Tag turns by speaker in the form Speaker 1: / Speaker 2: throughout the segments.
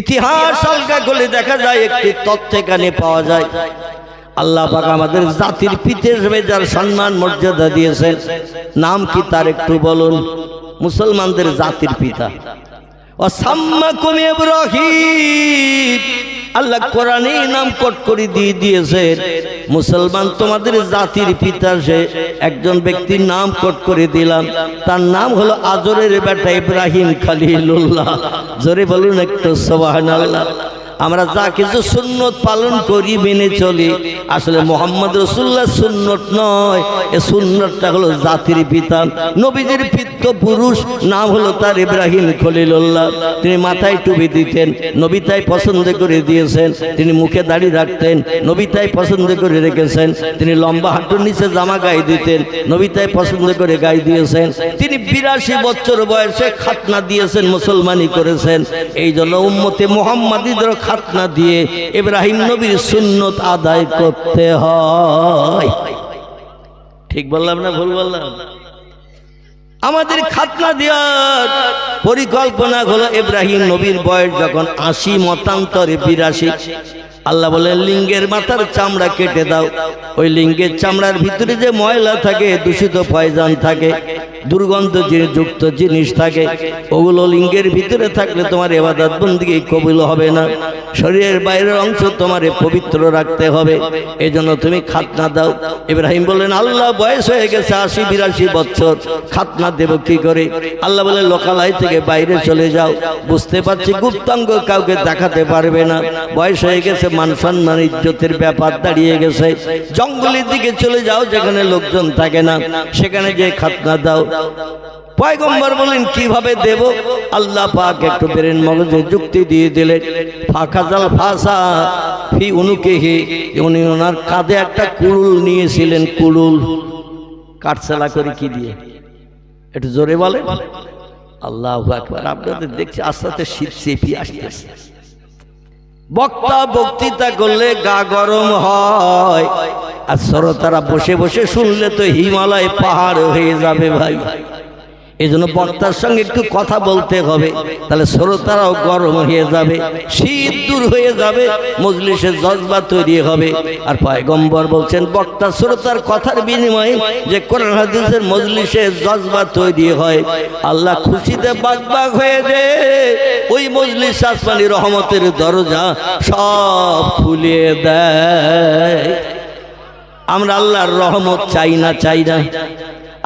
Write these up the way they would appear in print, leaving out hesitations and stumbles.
Speaker 1: ইতিহাস আলগা করলে দেখা যায় একটি তথ্য এখানে পাওয়া যায়। আল্লাহ পাক আমাদের জাতির পিতা হিসেবে যার সম্মান মর্যাদা দিয়েছেন, নাম কি তার একটু বলুন? মুসলমানদের জাতির পিতা ওয়াসাম্মাকুম ইব্রাহিম, আল্লাহ কোরআনে নাম কোট করে দিয়ে দিয়েছেন, মুসলমান তোমাদের জাতির পিতা সে একজন ব্যক্তির নাম কোট করে দিলাম, তার নাম হলো আজরের বেটা ইব্রাহিম খলিলুল্লাহ। জোরে বলুন একটু সুবহানাল্লাহ। আমরা যা কিছু সুন্নত পালন করি মেনে চলি, আসলে মুহাম্মদ রাসূলুল্লাহ সুন্নত নয়, এ সুন্নতটা হলো জাতির পিতা, নবীজির পিতৃ পুরুষ, নাম হলো তার ইব্রাহিম খলিলুল্লাহ। তিনি মাথায় টুপি দিতেন, নবী তাই পছন্দ করে দিয়েছেন। তিনি মুখে দাড়ি রাখতেন, নবী তাই পছন্দ করে রেখেছেন। তিনি লম্বা হাঁটুর নিচে জামা গায়ে দিতেন, নবী তাই পছন্দ করে গায়ে দিয়েছেন। তিনি 82 বছর বয়সে খাতনা দিয়েছেন, মুসলমানি করেছেন। এই জন্য উম্মতে মুহাম্মাদীদের খাতনা দিয়ে ইব্রাহিম নবীর সুন্নত আদায় করতে হয়। ঠিক বললাম না ভুল বললাম? আমাদের খাতনা দেওয়ার পরিকল্পনা হলো ইব্রাহিম নবীর বয়স যখন 80, মতান্তরে 82। আল্লাহ বলেন লিঙ্গের মাথার চামড়া কেটে দাও। ওই লিঙ্গের চামড়ার ভিতরে যে ময়লা থাকে, দূষিত পয়জন থাকে, দুর্গন্ধ যুক্ত জিনিস থাকে, ওগুলো লিঙ্গের ভিতরে থাকলে তোমার ইবাদত বন্দেগী কবুল হবে না। শরীরের বাইরের অংশ তোমার পবিত্র রাখতে হবে, এজন্য তুমি খাতনা দাও। ইব্রাহিম বলেন আল্লাহ বয়স হয়ে গেছে 80-82 বছর, খাতনা দেব কি করে? আল্লাহ বলেন লোকালয় থেকে বাইরে চলে যাও, বুঝতে পারছি গুপ্তাঙ্গ কাউকে দেখাতে পারবে না, বয়স হয়ে গেছে, মান সম্মান ইজ্জতের ব্যাপার দাঁড়িয়ে গেছে, জঙ্গলের দিকে চলে যাও যেখানে লোকজন থাকে না, সেখানে যে খাতনা দাও। পয়গম্বর বলেন কিভাবে দেব? আল্লাহ পাক একটু বেরেন মগজে যুক্তি দিয়ে দিলেন। ফাখাজাল ফাসা ফি উনুকিহি, উনি ওনার কাঁধে একটা কুড়ুল নিয়েছিলেন। কুড়ুল কাটছালা করে কি দিয়ে? একটু জোরে বলে আল্লাহু আকবার। আপনাদের দেখছি আস্তে আস্তে শীত চেপে আসতেছে। বক্তা বক্তৃতা করলে গা গরম হয়, আর শ্রোতারা বসে বসে শুনলে তো হিমালয় পাহাড় হয়ে যাবে ভাই। এই জন্য বক্তার সঙ্গে একটু কথা বলতে হবে, তাহলে শ্রোতারাও গরম হয়ে যাবে, শীত দূর হয়ে যাবে, মজলিসের জজবা তৈরি হবে। আর পয়গম্বর বলছেন বক্তা শ্রোতার কথার বিনিময়ে যে কোরআন হাদিসের মজলিসে জজবা তৈরি হয়, আল্লাহ খুশিতে বাগবাগ হয়ে যায়, ওই মজলিস আসমানি রহমতের দরজা সব খুলে দেয়। আমরা আল্লাহর রহমত চাই না? চাই না?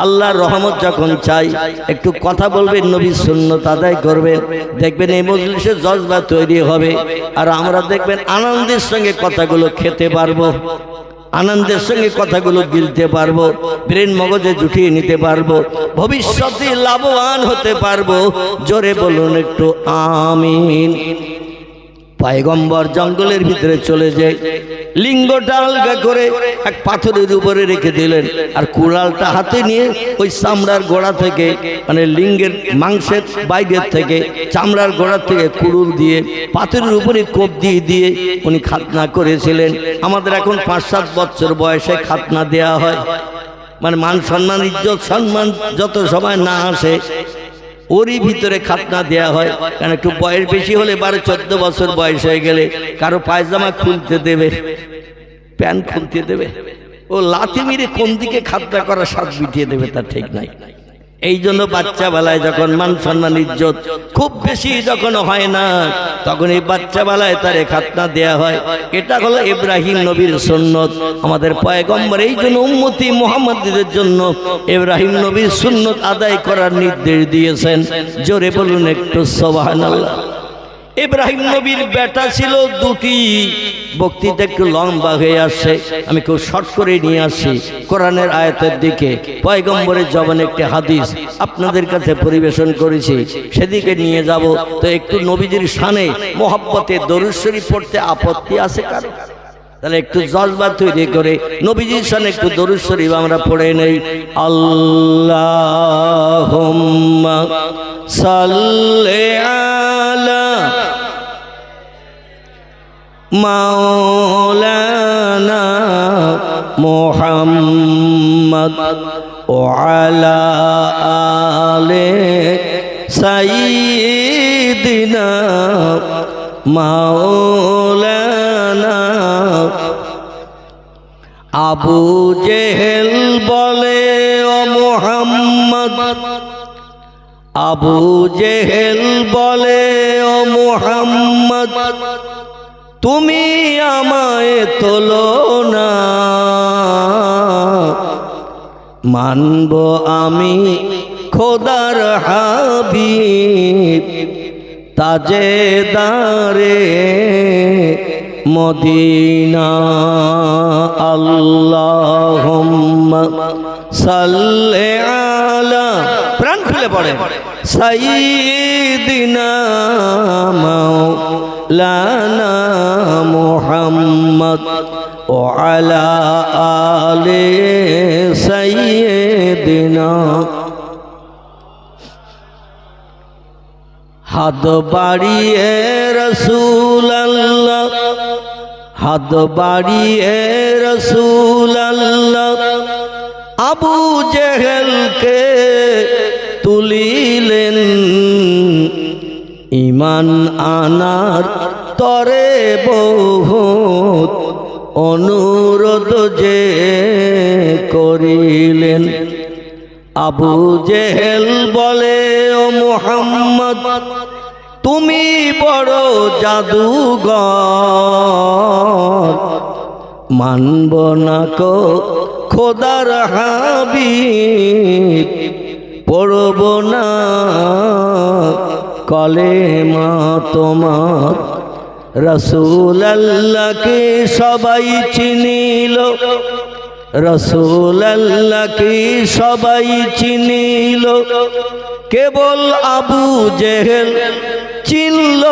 Speaker 1: আল্লাহর রহমত যখন চাই, একটু কথা বলবেন, নবীর সুন্নত আদায় করবেন, দেখবেন এই মজলিসে জজবা তৈরি হবে। আর আমরা দেখবেন আনন্দের সঙ্গে কথাগুলো খেতে পারবো, আনন্দের সঙ্গে কথাগুলো গিলতে পারবো, ব্রেন মগজে জুটিয়ে নিতে পারবো, ভবিষ্যতে লাভবান হতে পারবো। জোরে বলুন একটু আমিন। পয়গম্বর জঙ্গলের ভিতরে চলে যায়, লিঙ্গটা আলগা করে এক পাথরের উপরে রেখে দিলেন, আর কুড়ালটা হাতে নিয়ে ওই চামড়ার গোড়া থেকে, মানে লিঙ্গের মাংসের বাইরের থেকে, চামড়ার গোড়া থেকে কুড়ুল দিয়ে পাথরের উপরে কোপ দিয়ে দিয়ে উনি খাতনা করেছিলেন। আমাদের এখন 5-7 বছর বয়সে খাতনা দেয়া হয়, মানে মান সম্মান ইজ্জত সম্মান যত সময় না আসে ওরই ভিতরে খাতনা দেয়া হয়। কারণ একটু বয়স বেশি হলে 12-14 বছর বয়স হয়ে গেলে কারো পায়জামা খুলতে দেবে, প্যান্ট খুলতে দেবে, ও লাথি মেরে কোন দিকে খাতনা করা সাত বিটিয়ে দেবে তার ঠিক নাই। এই জন্য বাচ্চা বেলায় যখন মান সম্মান ইজ্জত খুব বেশি যখন হয় না, তখন এই বাচ্চা বেলায় তারে খাতনা দেয়া হয়। এটা হলো ইব্রাহিম নবীর সুন্নত। আমাদের পয়গম্বর এই জন্য উম্মতি মুহাম্মাদীদের জন্য ইব্রাহিম নবীর সুন্নত আদায় করার নির্দেশ দিয়েছেন। জোরে বলুন একটু সুবহানাল্লাহ। ইব্রাহিম নবীর বেটা ছিল 2টি। বক্তৃতা একটু লম্বা হয়ে আসছে, আমি খুব শর্ট করে নিয়ে আসি কোরআনের আয়াতের দিকে। পয়গম্বরের জবানে একটি হাদিস আপনাদের কাছে পরিবেশন করেছি, সেদিকে নিয়ে যাব। তো একটু নবীজির শানে মোহাব্বতে দরুদ শরীফ পড়তে আপত্তি আছে কারো? তাহলে একটু জজবা তৈরি করে নবীজির শানে একটু দরুদ শরীফ আমরা পড়ে নেই। আল্লাহুম্মা সাল্লি আলা মাওলানা মুহাম্মদ ওয়া আলা আলি সাইয়্যিদিনা মাওলানা। আবু জেহেল বলে ও মুহাম্মদ, আবু জেহেল বলে ও মুহাম্মদ, তুমি আমায় তোলো না, মানব আমি খোদার হাবিব তাজেদারে মদিনা। আল্লাহুম্মা সাল্লি আলা, প্রাণ খুলে পড়ে, সাইয়্যিদিনা মাওলানা মুহাম্মদ ওয়া আলা আলি সাইয়্যিদিনা। হাত বাড়িয়ে রাসূলুল্লাহ, হাত বাড়িয়ে রাসূলুল্লাহ আবু জেহেলকে তুলিলেন, ঈমান আনার তরে বহুত অনুরোধ যে করিলেন। আবু জেহেল বলে ও মুহাম্মদ, তুমি বড় জাদুঘর, মানব না কো খোদার হাবিব, পড়ব না কলেমা তোমার। রাসূলুল্লাহকে সবাই চিনিল, রাসূলুল্লাহকে সবাই চিনিল, কেবল আবু জেহেল চিনল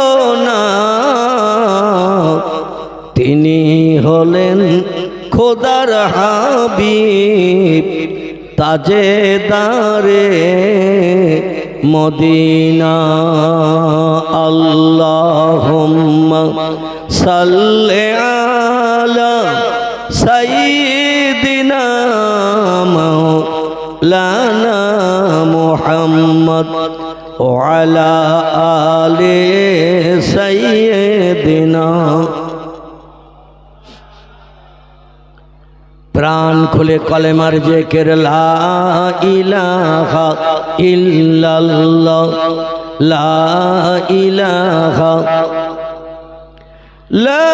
Speaker 1: না। তিনি হলেন খোদার হাবিব তাজেদারে মদিনা। আল্লাহুম্মা সাল্লি আলা সাইয়্যিদিনা মাওলানা মুহাম্মদ ওয়া আলা আলি সাইয়্যিদিনা। প্রাণ খুলে কলেমার জিকির, লা ইলাহা ইল্লাল্লাহ, লা ইলাহা, লা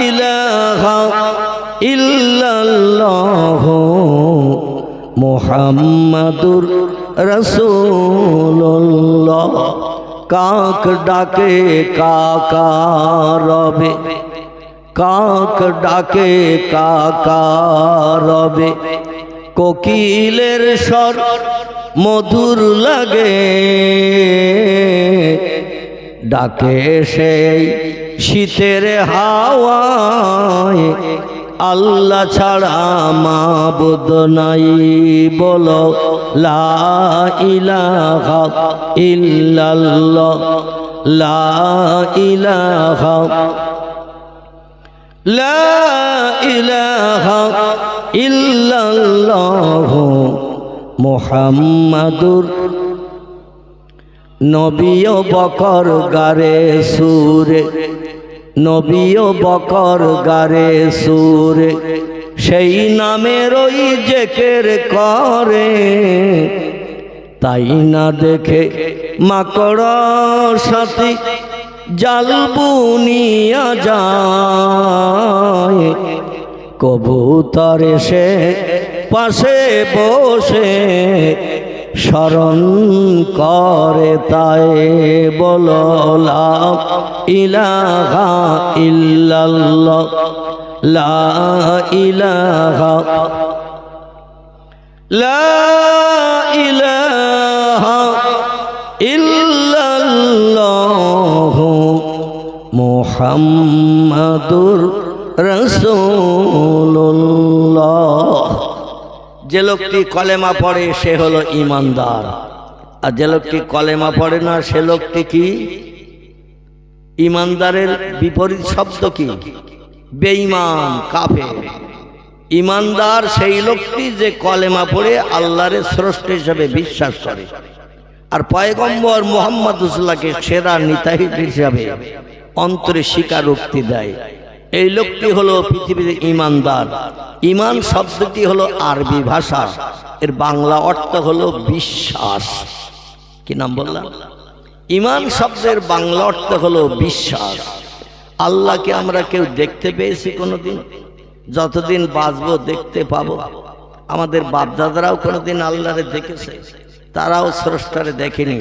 Speaker 1: ইলাহা ইল্লাল্লাহ মুহাম্মাদুর রাসূলুল্লাহ। কাক ডাকে কাকা রবে, কাক ডাকে কাকা রবে, কোকিলের স্বর মধুর লাগে, ডাকে সেই শীতের হাওয়ায়, আল্লাহ ছাড়া মাবুদ নাই, বলো লা ইলাহা ইল্লাল্লাহ, লা ইলাহা, লা ইলাহা ইল্লাল্লাহ মুহাম্মাদুর। নবী ও বকর গারে সুরে, নবী ও বকর গারে সুরে, সেই নামের ওই জিকির করে, তাই না দেখে মাকড় সাথী জাল বুনিয়া যায়, কবুতর এসে পাশে বসে স্মরণ করে, তাই বলো লা ইলাহা ইল্লাল্লাহ, লা ইলাহা, লা ইলাহা ইল্লাল্লাহ মুহাম্মাদুর রাসূলুল্লাহ। যে লোকটি কলেমা পড়ে সে হলো ঈমানদার, আর যে লোকটি কলেমা পড়ে না সে লোকটি কি? ঈমানদারের বিপরীত শব্দ কি? বেঈমান, কাফের। ঈমানদার সেই লোকটি যে কলেমা পড়ে আল্লাহর স্রষ্টা হিসেবে বিশ্বাস করে, আর পয়গম্বর মুহাম্মদ রাসূলুল্লাহকে সেরা নিতাই হিসেবে অন্তরে স্বীকারোক্তি দেয়। এই লোকটি হলো পৃথিবীতে ঈমানদার। ঈমান শব্দটি হলো আরবি ভাষা, এর বাংলা অর্থ হলো বিশ্বাস। কি নাম বললাম? ঈমান শব্দের বাংলা অর্থ হলো বিশ্বাস। আল্লাহকে আমরা কেউ দেখতে পেয়েছি কোনোদিন? যতদিন বাঁচবো দেখতে পাবো। আমাদের বাপদাদারাও কোনোদিন আল্লাহরে দেখেছে? তারাও স্রষ্টারে দেখেনি।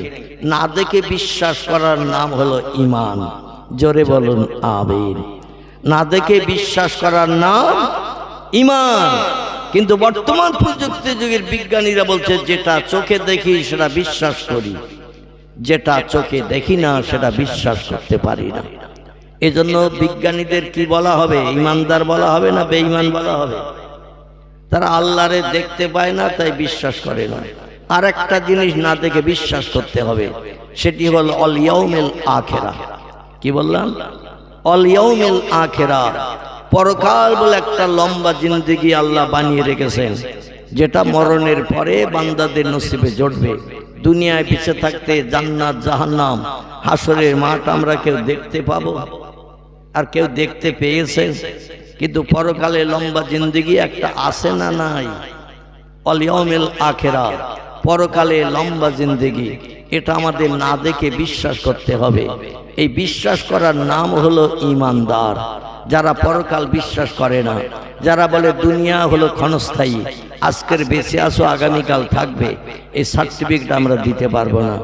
Speaker 1: না দেখে বিশ্বাস করার নাম হলো ঈমান। জোরে বলুন আমিন। না দেখে বিশ্বাস করার নাম ঈমান। কিন্তু বর্তমান প্রযুক্তি যুগের বিজ্ঞানীরা বলছে যেটা চোখে দেখি সেটা বিশ্বাস করি, যেটা চোখে দেখি না সেটা বিশ্বাস করতে পারি না। এজন্য বিজ্ঞানীদের কি বলা হবে? ঈমানদার বলা হবে না বেঈমান বলা হবে? তারা আল্লাহরে দেখতে পায় না, তাই বিশ্বাস করে না। আর একটা জিনিস না দেখে বিশ্বাস করতে হবে, সেটি হলো অল ইয়াউমিল আখিরা। কি বললাম? অল ইয়াউমিল আখিরা, পরকাল বলে একটা লম্বা জিন্দেগি আল্লাহ বানিয়ে রেখেছেন, যেটা মরণের পরে বান্দাদের নসিবে জুটবে। দুনিয়ায় বেঁচে থাকতে জান্নাত জাহান্নাম হাসরের মাঠ আমরা কেউ দেখতে পাবো? আর কেউ দেখতে পেয়েছে? কিন্তু পরকালে লম্বা জিন্দেগি একটা আছে না নাই? অল ইয়াউমিল আখিরা, পরকালে লম্বা জিন্দেগি, এটা আমাদের না দেখে বিশ্বাস করতে হবে। এই বিশ্বাস করার নাম হলো ঈমানদার। যারা পরকাল বিশ্বাস করে না, যারা বলে দুনিয়া হলো ক্ষণস্থায়ী, আজকের বেঁচে আসো আগামীকাল থাকবে, এই সার্টিফিকেট আমরা দিতে পারবো না।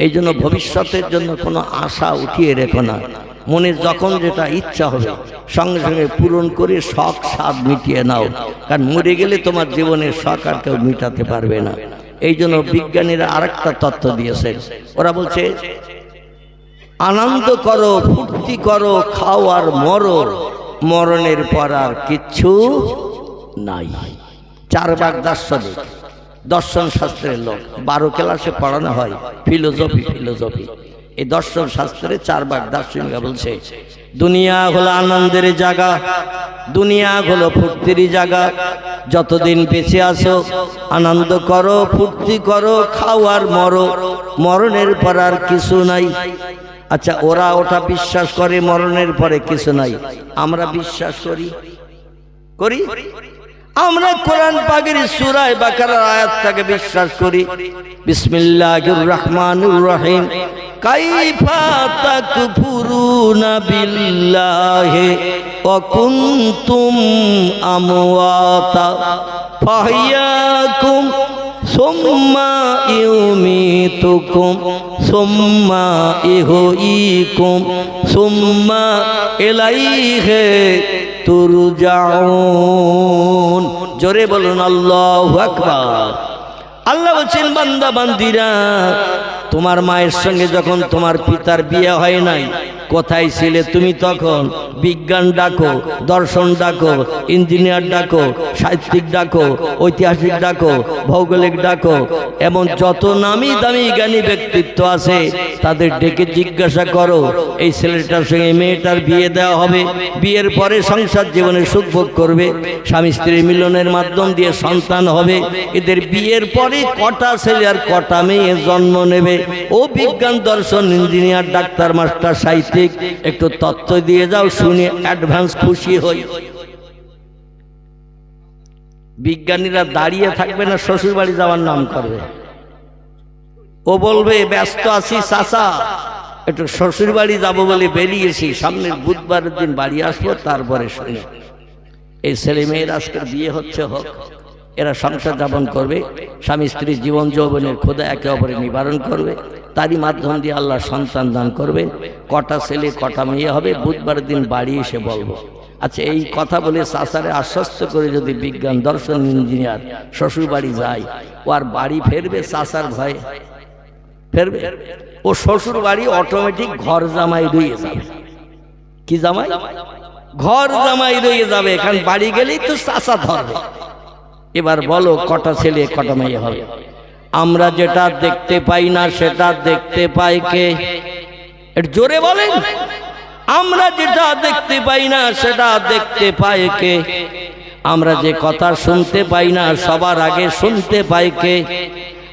Speaker 1: এই জন্য ভবিষ্যতের জন্য কোনো আশা উঠিয়ে রেখো না। মনে যখন যেটা ইচ্ছা হবে সঙ্গে সঙ্গে পূরণ করে শখ স্বাদ মিটিয়ে নাও, কারণ মরে গেলে তোমার জীবনের শখ আর কেউ মিটাতে পারবে না। এই জন্য বিজ্ঞানীরা আরেকটা তত্ত্ব দিয়েছে। ওরা বলছে আনন্দ করো, ফুর্তি করো, খাও আর মরো, মরণের পর আর কিচ্ছু নাই। চারবার দার্শনিক, দর্শন শাস্ত্রের লোক, 12 ক্লাসে পড়ানো হয় ফিলোজফি। এই দর্শন শাস্ত্রে চারবার দার্শনিকরা বলছে দুনিয়া হলো আনন্দের জায়গা, দুনিয়া হলো ফুর্তির জায়গা। যতদিন বেঁচে আছো আনন্দ করো, ফুর্তি করো, খাও আর মরো, মরণের পর আর কিছু নাই। আচ্ছা, ওরা ওটা বিশ্বাস করে মরণের পরে কিছু নাই, আমরা বিশ্বাস করি? আমরা কোরআন পাকের সূরা বাকারার আয়াতটাকে বিশ্বাস করি। বিসমিল্লাহির রহমানির রহিম। কাইফা তাকফুরুনা বিল্লাহি ওয়া কুনতুম আমওয়াতা ফাহইয়াকুম সুম্মা ইউমিতুকুম সুম্মা ইহয়িকুম সুম্মা ইলাইহি তুরজাউন। জোরে বলুন আল্লাহু আকবার। আল্লাহ বলছেন বান্দা বান্দিরা, তোমার মায়ের সঙ্গে যখন তোমার পিতার বিয়ে হয় নাই, কোথায় ছিলে তুমি তখন? বিজ্ঞান ডাকো, দর্শন ডাকো, ইঞ্জিনিয়ার ডাকো, সাহিত্যিক ডাকো, ঐতিহাসিক ডাকো, ভৌগোলিক ডাকো, এমন যত নামি দামি জ্ঞানী ব্যক্তিত্ব আছে তাদের ডেকে জিজ্ঞাসা করো এই ছেলেটার সঙ্গে মেয়েটার বিয়ে দেওয়া হবে, বিয়ের পরে সংসার জীবনে সুখ ভোগ করবে, স্বামী স্ত্রীর মিলনের মাধ্যম দিয়ে সন্তান হবে, এদের বিয়ের পরে কটা ছেলে আর কটা মেয়ে জন্ম নেবে। ও বিজ্ঞান, দর্শন, ইঞ্জিনিয়ার, ডাক্তার, মাস্টার, সাহিত্যিক, একটু তত্ত্ব দিয়ে যাও, শুনে অ্যাডভান্স খুশি হই। বিজ্ঞানীরা দাঁড়িয়ে থাকবে না, শ্বশুর বাড়ি যাওয়ার নাম করবে। ও বলবে ব্যস্ত আছি চাচা, একটু শ্বশুর বাড়ি যাবো বলে বেরিয়েছি, সামনের বুধবারের দিন বাড়ি আসবো, তারপরে শুনে। এই ছেলে মেয়ের আজকের বিয়ে হচ্ছে, হোক, এরা সংসার যাপন করবে, স্বামী স্ত্রীর জীবন যৌবনের ক্ষুধা একে অপরে নিবারণ করবে, তারই মাধ্যম দিয়ে আল্লাহ সন্তান দান করবে। কটা ছেলে কটা মেয়ে হবে বুধবারের দিন বাড়ি এসে বলবো। আচ্ছা, এই কথা বলে চাচারে আশ্বস্ত করে যদি বিজ্ঞান, দর্শন, ইঞ্জিনিয়ার শ্বশুর বাড়ি যায়, ও আর বাড়ি ফেরবে? চাচার ভয়ে ফেরবে? ও শ্বশুর বাড়ি অটোমেটিক ঘর জামাই রয়ে যাবে। কি জামাই? ঘর জামাই রয়ে যাবে। এখান বাড়ি গেলেই তো চাচা ধরবে। এবার বলো কটা ছেলে কটা মেয়ে হবে? আমরা যেটা দেখতে পাই না সেটা দেখতে পাই কে? একটু জোরে বলেন। আমরা যেটা দেখতে পাই না সেটা দেখতে পাই কে? আমরা যে কথা শুনতে পাই না সবার আগে শুনতে পাই কে?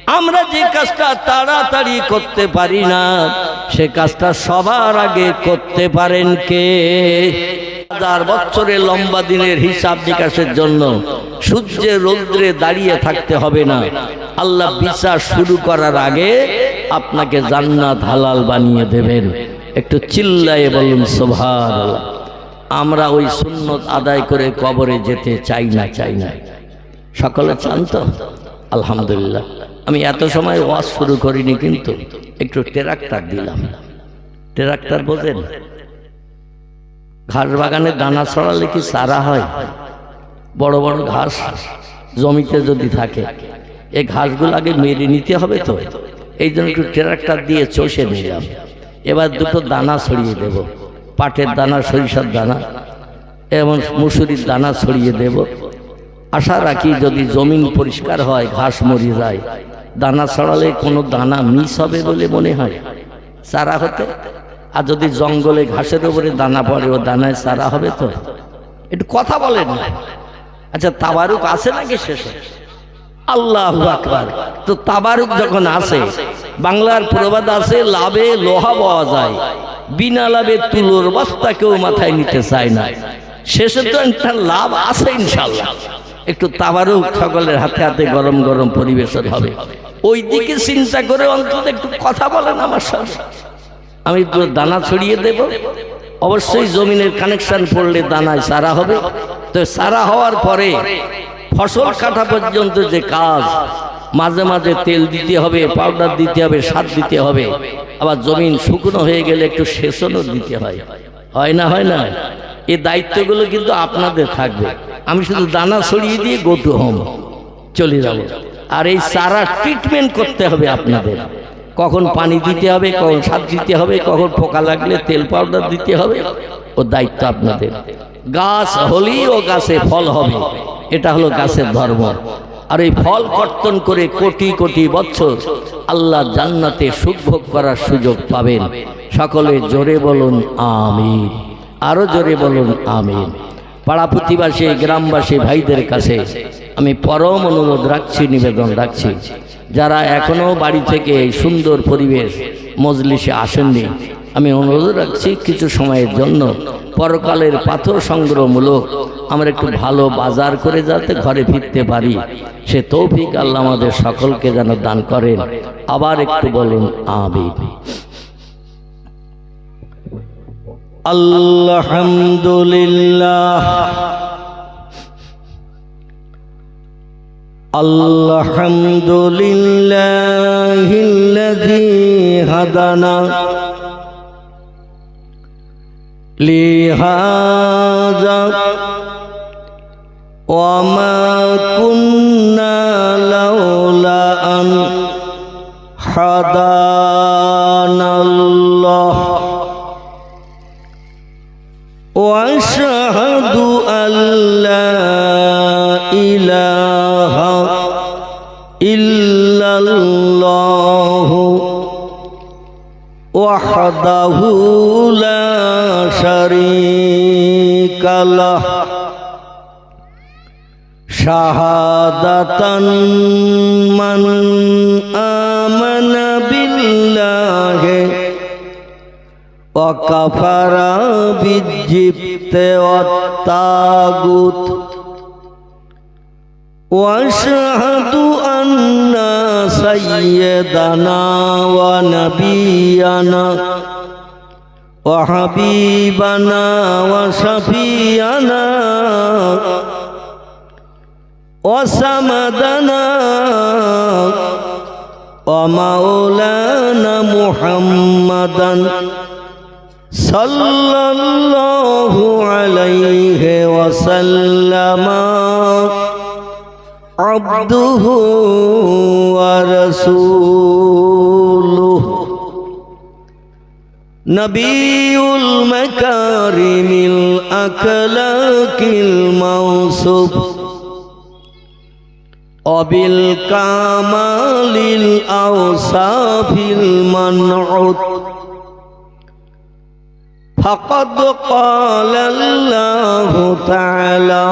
Speaker 1: আমরা যে কাজটা তাড়াতাড়ি করতে পারি না, সে কাজটা সবার আগে করতে পারেন কে? 1000 বছরের লম্বা দিনের হিসাব নিকাশের জন্য সূর্যের রৌদ্রে দাঁড়িয়ে থাকতে হবে না। আল্লাহ বিচার শুরু করার আগে আপনাকে জান্নাত হালাল বানিয়ে দেবেন। একটু চিল্লায়ে বলুন সুবহানাল্লাহ। আমরা ওই সুন্নত আদায় করে কবরে যেতে চাই না। সকলে চান তো? আলহামদুলিল্লাহ। আমি এত সময় ওয়াজ শুরু করিনি, কিন্তু একটু ট্রাক্টর দিলাম। ট্রাক্টর বোঝেন? ঘাস বাগানে দানা ছড়ালে কি চারা হয়? বড় বড় ঘাস জমিতে যদি থাকে, এই ঘাসগুলো আগে মেরে নিতে হবে তো, এই জন্য একটু ট্রাক্টর দিয়ে চষে নিলাম। এবার দুটো দানা ছড়িয়ে দেব, পাটের দানা, সরিষার দানা এবং মুসুরির দানা ছড়িয়ে দেব। আশা রাখি যদি জমিন পরিষ্কার হয়, ঘাস মরে যায়, দানা ছড়ালে কোনো দানা মিস হবে বলে মনে হয় চারা হতে? আর যদি জঙ্গলে ঘাসের উপরে দানা পড়ে, ও দানায় চারা হবে তো? একটু কথা বলেন না। আচ্ছা, তাবারুক আছে নাকি শেষে? আল্লাহু আকবার। তো তাবারুক যখন আছে, বাংলার প্রবাদ আছে, লাভে লোহা পাওয়া যায়, বিনা লাভে তুলোর বস্তা কেউ মাথায় নিতে চায় না। শেষে তো একটা লাভ আছে ইনশাআল্লাহ। একটু তাবারুক সকলের হাতে হাতে গরম গরম পরিবেশন হবে, ওই দিকে চিন্তা করে অন্তত একটু কথা বলেন আমার সাথে। আমি একটু দানা ছড়িয়ে দেব। অবশ্যই জমিনের কানেকশন পড়লে দানায় চারা হবে। তো চারা হওয়ার পরে ফসল কাটা পর্যন্ত যে কাজ, মাঝে মাঝে তেল দিতে হবে, পাউডার দিতে হবে, সার দিতে হবে, আবার জমিন শুকনো হয়ে গেলে একটু সেচনও দিতে হয়। হয় না? এই দায়িত্বগুলো কিন্তু আপনাদের থাকবে। আমি শুধু দানা ছড়িয়ে দিয়ে গো টু হোম চলে যাব। আর এই চারা ট্রিটমেন্ট করতে হবে আপনাদের। কখন পানি দিতে হবে, কখন সার দিতে হবে, কখন পোকা লাগলে তেল পাউডার দিতে হবে, ও দায়িত্ব আপনাদের। গাছ হলেই ও গাছে ফল হবে, এটা হলো গাছের ধর্ম। আর এই ফল কর্তন করে কোটি কোটি বছর আল্লাহ জান্নাতে সুখ ভোগ করার সুযোগ পাবেন। সকলে জোরে বলুন আমিন, আরো জোরে বলুন আমিন। পাড়া প্রতিবাসী, গ্রামবাসী ভাইদের কাছে আমি পরম অনুরোধ রাখছি, নিবেদন রাখছি, যারা এখনো বাড়ি থেকে এই সুন্দর পরিবেশ মজলিসে আসেননি, আমি অনুরোধ রাখছি কিছু সময়ের জন্য পরকালের পাথর সংগ্রহমূলক আমরা একটু ভালো বাজার করে যাতে ঘরে ফিরতে পারি, সে তৌফিক আল্লাহ আমাদের সকলকে যেন দান করেন। আবার একটু বলুন আমিন। আলহামদুলিল্লাহ, আলহামদুলিল্লাহিল্লাযী হাদানা লিহাযা ওয়া মা কুন্না লাউলা আন হাদানাল্লাহ ওয়া আশহাদু আল্লা ইলাহা ইল্লাল্লাহু ওয়াহদাহু লা শারীকা লাহ শাহাদাতান মান আমানা বিল্লাহি ওয়া কাফারা বিজ্জিবতি ওয়াত তাগুত واشهد ان سيدنا ونبينا وحبيبنا وشفيعنا وسندنا ومولانا محمدا صلى الله عليه وسلم عبده ورسوله نبي المكارم الأخلاق الموصوف وبالكمال الأوصاف المنعوت فقد قال الله تعالى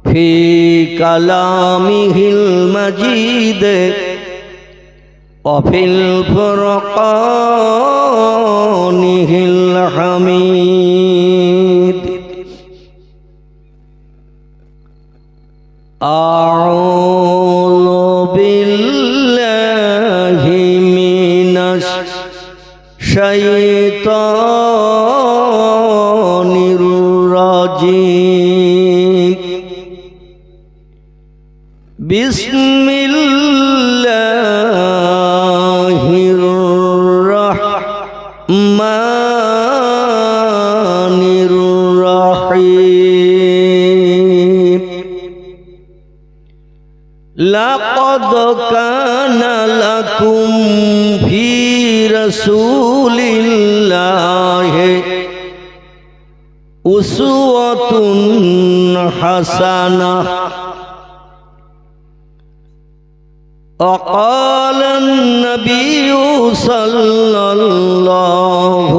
Speaker 1: في কালামিহিল মাজিদ ওয়াফিল ফুরকানিহিল হামিদ আউযু বিল্লাহি মিনাশ শাইতানির রাজিম বিসমিল্লাহির রাহমানির রাহিম লাকাদ কানা লাকুম ফি রাসূলিল্লাহি উসওয়াতুন হাসানাহ وقال النبي صلى الله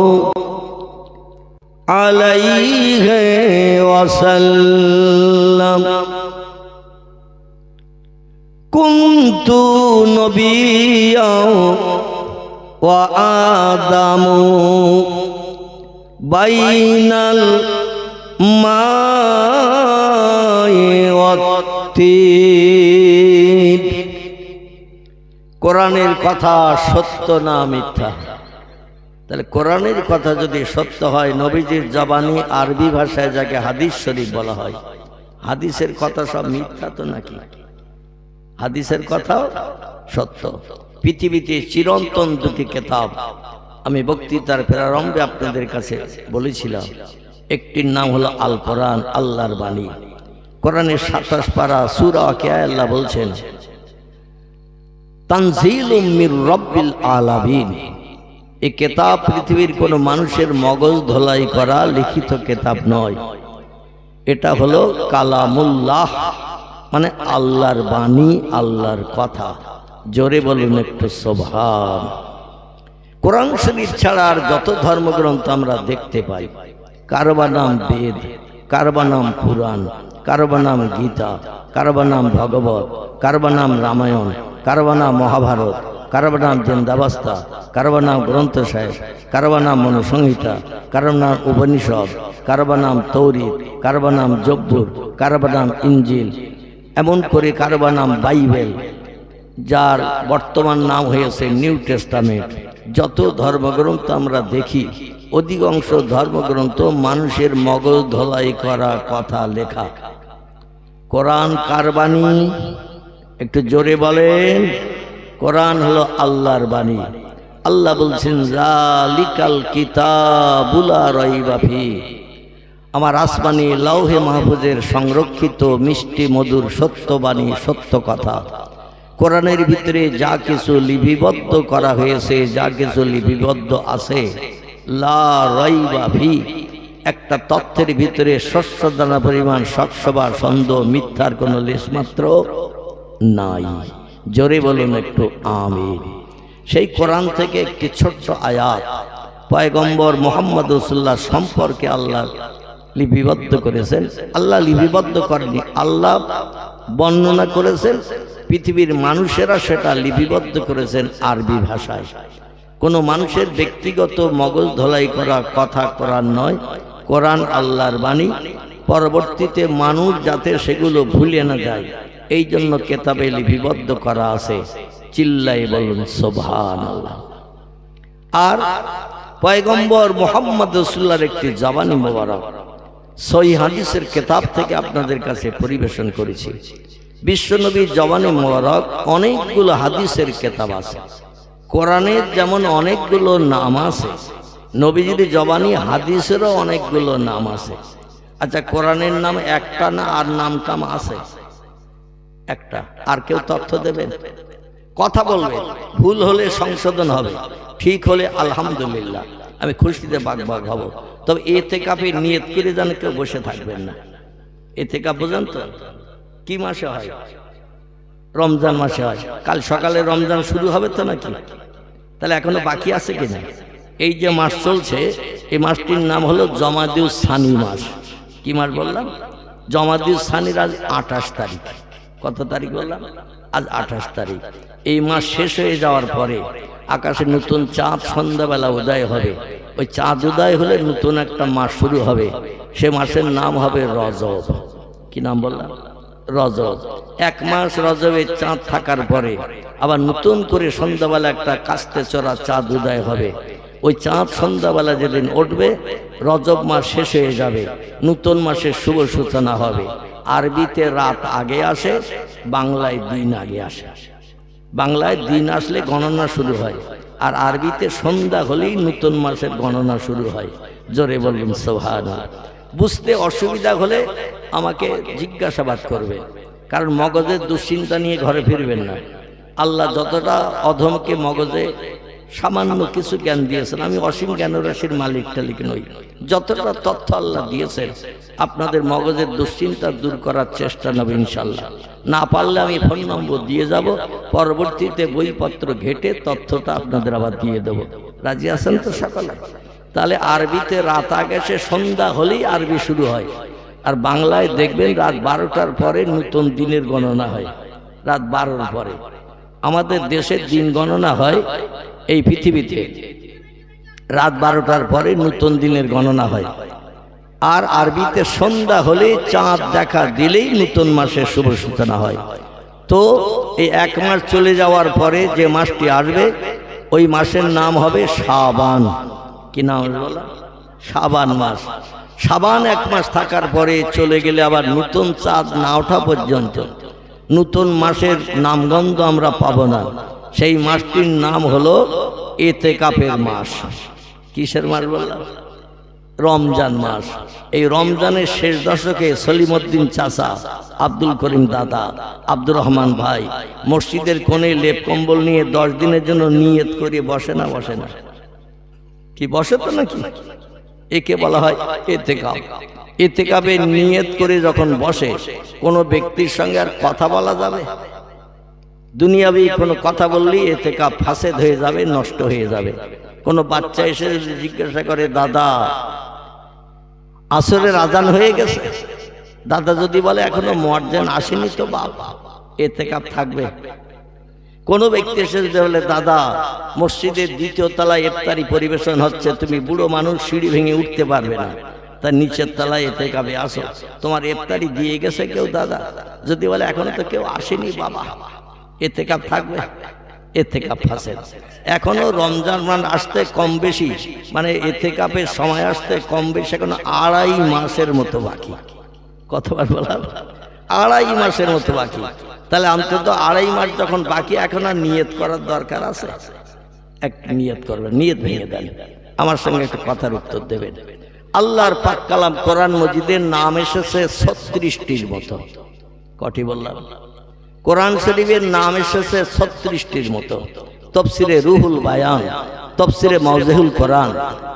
Speaker 1: عليه وسلم كنت نبيا وآدم بين الماء والطين কোরআনের কথা সত্য না মিথ্যা? তাহলে কোরআনের কথা যদি সত্য হয়, নবীজির জবানি আরবি ভাষায় যাকে হাদিস শরীফ বলা হয়, হাদিসের কথা সব মিথ্যা তো নাকি? হাদিসের কথাও সত্য। পৃথিবীতে চিরন্তন দুটি কিতাব আমি বক্তৃতার প্রারম্ভে আপনাদের কাছে বলেছিলাম। একটির নাম হলো আল কোরআন, আল্লাহর বাণী। কোরআনের 27 পারা সূরা ওয়াকিয়া আল্লাহ বলছেন তানজিলুম মির রাব্বিল আলামিন। এই কিতাব পৃথিবীর কোনো মানুষের মগজ ধোলাই করা লিখিত কিতাব নয়, এটা হলো কালামুল্লাহ, মানে আল্লাহর বাণী, আল্লাহর কথা। জোরে বলুন একটু সুবহান। কোরআন শরীফ ছাড়া আর যত ধর্মগ্রন্থ আমরা দেখতে পাই, কারবা নাম বেদ, কারবা নাম পুরাণ, কারবা নাম গীতা, কারবা নাম ভগবত, কারবা নাম রামায়ণ, কারবা নাম মহাভারত, কারবা নাম জিন্দাবাস্তা, কারবা নাম গ্রন্থ সাহেব, কারবা নাম মনুসংহিতা, কারবা নাম উপনিষদ, কারবা নাম তৌরিত, কারবা নাম জব্বুর, কারবা নাম ইঞ্জিল, এমন করে কারবা নাম বাইবেল, যার বর্তমান নাম হয়েছে নিউ টেস্টামেন্ট। যত ধর্মগ্রন্থ আমরা দেখি, অধিকাংশ ধর্মগ্রন্থ মানুষের মগজ ধোলাই করা কথা লেখা। কোরআন কার বাণী? একটু জোরে বলেন। কোরআন হলো আল্লাহর বাণী। আল্লাহ বলছেন যালিকাল কিতাবু লা রাইবা ফি। আমার আসমানি লাউহে মাহফুজের সংরক্ষিত মিষ্টি মধুর সত্য বাণী, সত্য কথা। কোরআনের ভিতরে যা কিছু লিপিবদ্ধ করা হয়েছে, যা কিছু লিপিবদ্ধ আছে, লা রাইবা ফি, একটা তথ্যের ভিতরে শস্য দানা পরিমাণ শকসভা সন্দেহ মিথ্যার কোনো লেশমাত্র নাই। জোরে বলুন একটু আমিন। সেই কোরআন থেকে একটি ছোট্ট আয়াত পয়গম্বর মুহাম্মদ রাসূলুল্লাহ সম্পর্কে আল্লাহ লিপিবদ্ধ করেছেন। আল্লাহ লিপিবদ্ধ করেনি, আল্লাহ বর্ণনা করেছেন, পৃথিবীর মানুষেরা সেটা লিপিবদ্ধ করেছেন আরবি ভাষায়। কোনো মানুষের ব্যক্তিগত মগজ ধোলাই করা কথা কোরআন নয়, কোরআন আল্লাহর বাণী। পরবর্তীতে মানুষ যাতে সেগুলো ভুলে না যায়, এই জন্য কেতাবে লিপিবদ্ধ করা আছে। চিল্লাই বলুন সুবহানাল্লাহ। আর পয়গম্বর মুহাম্মদ রাসূলুল্লাহর একটি জবানি মোবারক সহিহ হাদিসের কিতাব থেকে আপনাদের কাছে পরিবেশন করেছি। বিশ্বনবীর জবানি মোবারক অনেকগুলো হাদিসের কিতাব আছে। কোরআনের যেমন অনেকগুলো নাম আছে, নবীজির জবানি হাদিসেরও অনেকগুলো নাম আছে। আচ্ছা, কোরআনের নাম একটা না আর নাম আছে? একটা। আর কেউ তথ্য দেবেন? কথা বলবেন, ভুল হলে সংশোধন হবে, ঠিক হলে আলহামদুলিল্লাহ, আমি খুশিতে বাগবাগ হব। তবে ইতিকাফের নিয়ত করে যেন কেউ বসে থাকবেন না। ইতিকাফ বোঝেন তো? কি মাসে হয়? রমজান মাসে হয়। কাল সকালে রমজান শুরু হবে তো নাকি? তাহলে এখনো বাকি আছে কিনা? এই যে মাস চলছে, এই মাসটির নাম হলো জমাদিউস সানি মাস। কি মাস বললাম? জমাদিউস সানির আজ 28 তারিখ। কত তারিখ বললাম? আজ 28 তারিখ। এই মাস শেষ হয়ে যাওয়ার পরে আকাশে নতুন চাঁদ সন্ধ্যাবেলা উদয় হবে। ওই চাঁদ উদয় হলে নতুন একটা মাস শুরু হবে। সে মাসের নাম হবে রজব। কি নাম বললাম? রজব। এক মাস রজবে চাঁদ থাকার পরে আবার নতুন করে সন্ধ্যাবেলা একটা কাস্তে চড়া চাঁদ উদয় হবে। ওই চাঁদ সন্ধ্যাবেলা যেদিন উঠবে রজব মাস শেষ হয়ে যাবে, নতুন মাসের শুভ সূচনা হবে। আরবিতে রাত আগে আসে, বাংলায় দিন আগে আসে। বাংলায় দিন আসলে গণনা শুরু হয়, আর আরবিতে সন্ধ্যা হলেই নতুন মাসের গণনা শুরু হয়। জোরে বলুন সুবহানাল্লাহ। বুঝতে অসুবিধা হলে আমাকে জিজ্ঞাসাবাদ করবে, কারণ মগজের দুশ্চিন্তা নিয়ে ঘরে ফিরবেন না। আল্লাহ যতটা অধমকে মগজে সামান্য কিছু জ্ঞান দিয়েছেন, আমি অসীম জ্ঞানরাশির মালিক টালিক নই, যতটা তথ্য আল্লাহ দিয়েছেন আপনাদের মগজের দুশ্চিন্তা দূর করার চেষ্টা নেব ইনশাল্লাহ। না পারলে আমি ফোন নম্বর দিয়ে যাব, পরবর্তীতে বইপত্র ঘেটে তথ্যটা আপনাদের আবার দিয়ে দেব। রাজি আছেন তো সকলে? তাহলে আরবিতে রাত আগে সে সন্ধ্যা হলেই আরবি শুরু হয়, আর বাংলায় দেখবেন রাত 12টার পরে নতুন দিনের গণনা হয়। রাত 12টার পরে আমাদের দেশের দিন গণনা হয়, এই পৃথিবীতে রাত 12টার পরে নতুন দিনের গণনা হয়। আর আরবিতে সন্ধ্যা হলে চাঁদ দেখা দিলেই নতুন মাসের শুভ সূচনা হয়। তো এই এক মাস চলে যাওয়ার পরে যে মাসটি আসবে ওই মাসের নাম হবে শাবান। কি নাম বলা? শাবান মাস। শাবান এক মাস থাকার পরে চলে গেলে আবার নতুন চাঁদ না ওঠা পর্যন্ত নতুন মাসের নামগন্ধ আমরা পাবো না। সেই মাসটির নাম হলো ইতিকাফের মাস। কিসের মাস বললাম? রমজান মাস। এই রমজানের শেষ দশকে সলিমউদ্দিন চাচা, আব্দুল করিম দাদা, আব্দুর রহমান ভাই মসজিদের কোণে লেপ কম্বল নিয়ে 10 দিনের জন্য নিয়ত করে বসে না? বসে না? কি বসে তো নাকি? একে বলা হয় ইতিকাফ। ইতিকাফে নিয়ত করে যখন বসে, কোনো ব্যক্তির সঙ্গে আর কথা বলা যাবে? দুনিয়াবি কোনো কথা বললেই ইতিকাফ ফাসেদ হয়ে যাবে, নষ্ট হয়ে যাবে। কোনো বাচ্চা এসে জিজ্ঞাসা করে, দাদা আসরের আজান হয়ে গেছে? দাদা যদি বলে এখনো মুয়াজ্জিন আসেনি, তো বাবা ইতিকাফ থাকবে। কোনো ব্যক্তি এসে বলে, দাদা মসজিদের 2য় তলায় ইফতারি পরিবেশন হচ্ছে, তুমি বুড়ো মানুষ সিঁড়ি ভেঙে উঠতে পারবে না, তার নিচের তলায় ইতিকাফে আসো, তোমার ইফতারি দিয়ে গেছে কেউ? দাদা যদি বলে এখনো তো কেউ আসেনি, বাবা ইতিকাফ থাকবে? ইতিকাফ ফাসেদ। এখনো রমজান মাস আসতে কম বেশি, মানে ইতিকাফের সময় আসতে কম বেশি এখনো 2.5 মাসের মতো বাকি। কতবার বললাম? 2.5 মাসের মতো বাকি। তাহলে অন্তত 2.5 মাস যখন বাকি, এখন আর নিয়ত করার দরকার আছে? এক নিয়ত করবেন, নিয়ত ভেঙে দেন। আমার সঙ্গে একটা কথার উত্তর দেবেন। আল্লাহর পাক কালাম কোরআন মজিদের নাম এসেছে 36টির মতো। কটি বললাম? কোরআন শরীফের নাম এসেছে 36টির মতো। তাফসিরে রুহুল বায়ান, তাফসিরে মাওজিহুল কোরআন,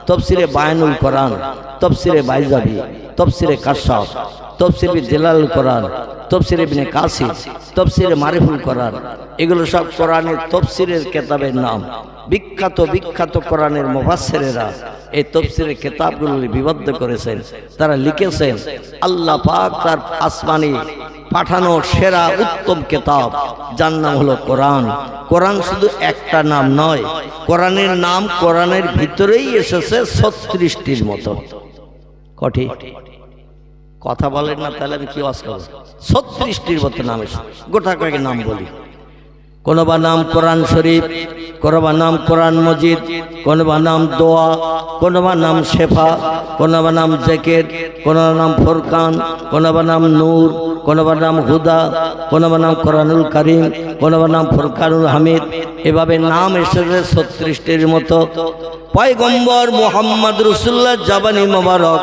Speaker 1: তাফসিরে বায়ানুল কোরআন, তাফসিরে বাইজাবি, তাফসিরে কাশফ, তাফসিরে জালালুল কোরআন, তাফসিরে ইবনে কাসির, তাফসিরে মারিফুল কোরআন, এগুলো সব কোরআনের তাফসিরের কিতাবের নাম। বিখ্যাত বিখ্যাত কোরআনের মুফাসসিরেরা এই তাফসিরের কিতাবগুলো বিবদ্ধ করেছেন। তারা লিখেছেন আল্লাহ পাক তার আসমানি পাঠানো সেরা উত্তম কিতাব, যার নাম হলো কোরআন। কোরআন শুধু একটা নাম নয়, কোরআনের নাম কোরআনের ভিতরেই এসেছে 36টির মতো। কটি? কথা বলেন না, তাহলে আমি কি ওয়াজ করব? 36টির মতো নাম এসেছে। গোটা কয়েক নাম বলি। কোনোবা নাম কোরআন শরীফ, কোনোবা নাম কোরআন মজিদ, কোনোবা নাম দোয়া, কোনোবা নাম শেফা, কোনোবা নাম জেকের, কোনোবা নাম ফুরকান, কোনোবা নাম নূর, কোনোবা নাম হুদা, কোনোবা নাম কোরআনুল কারীম, কোনোবা নাম ফুরকানুল হামিদ। এভাবে নাম এসেছে 36টির মতো। পয়গম্বর মুহাম্মদ রাসূলুল্লাহ জাবানি মোবারক,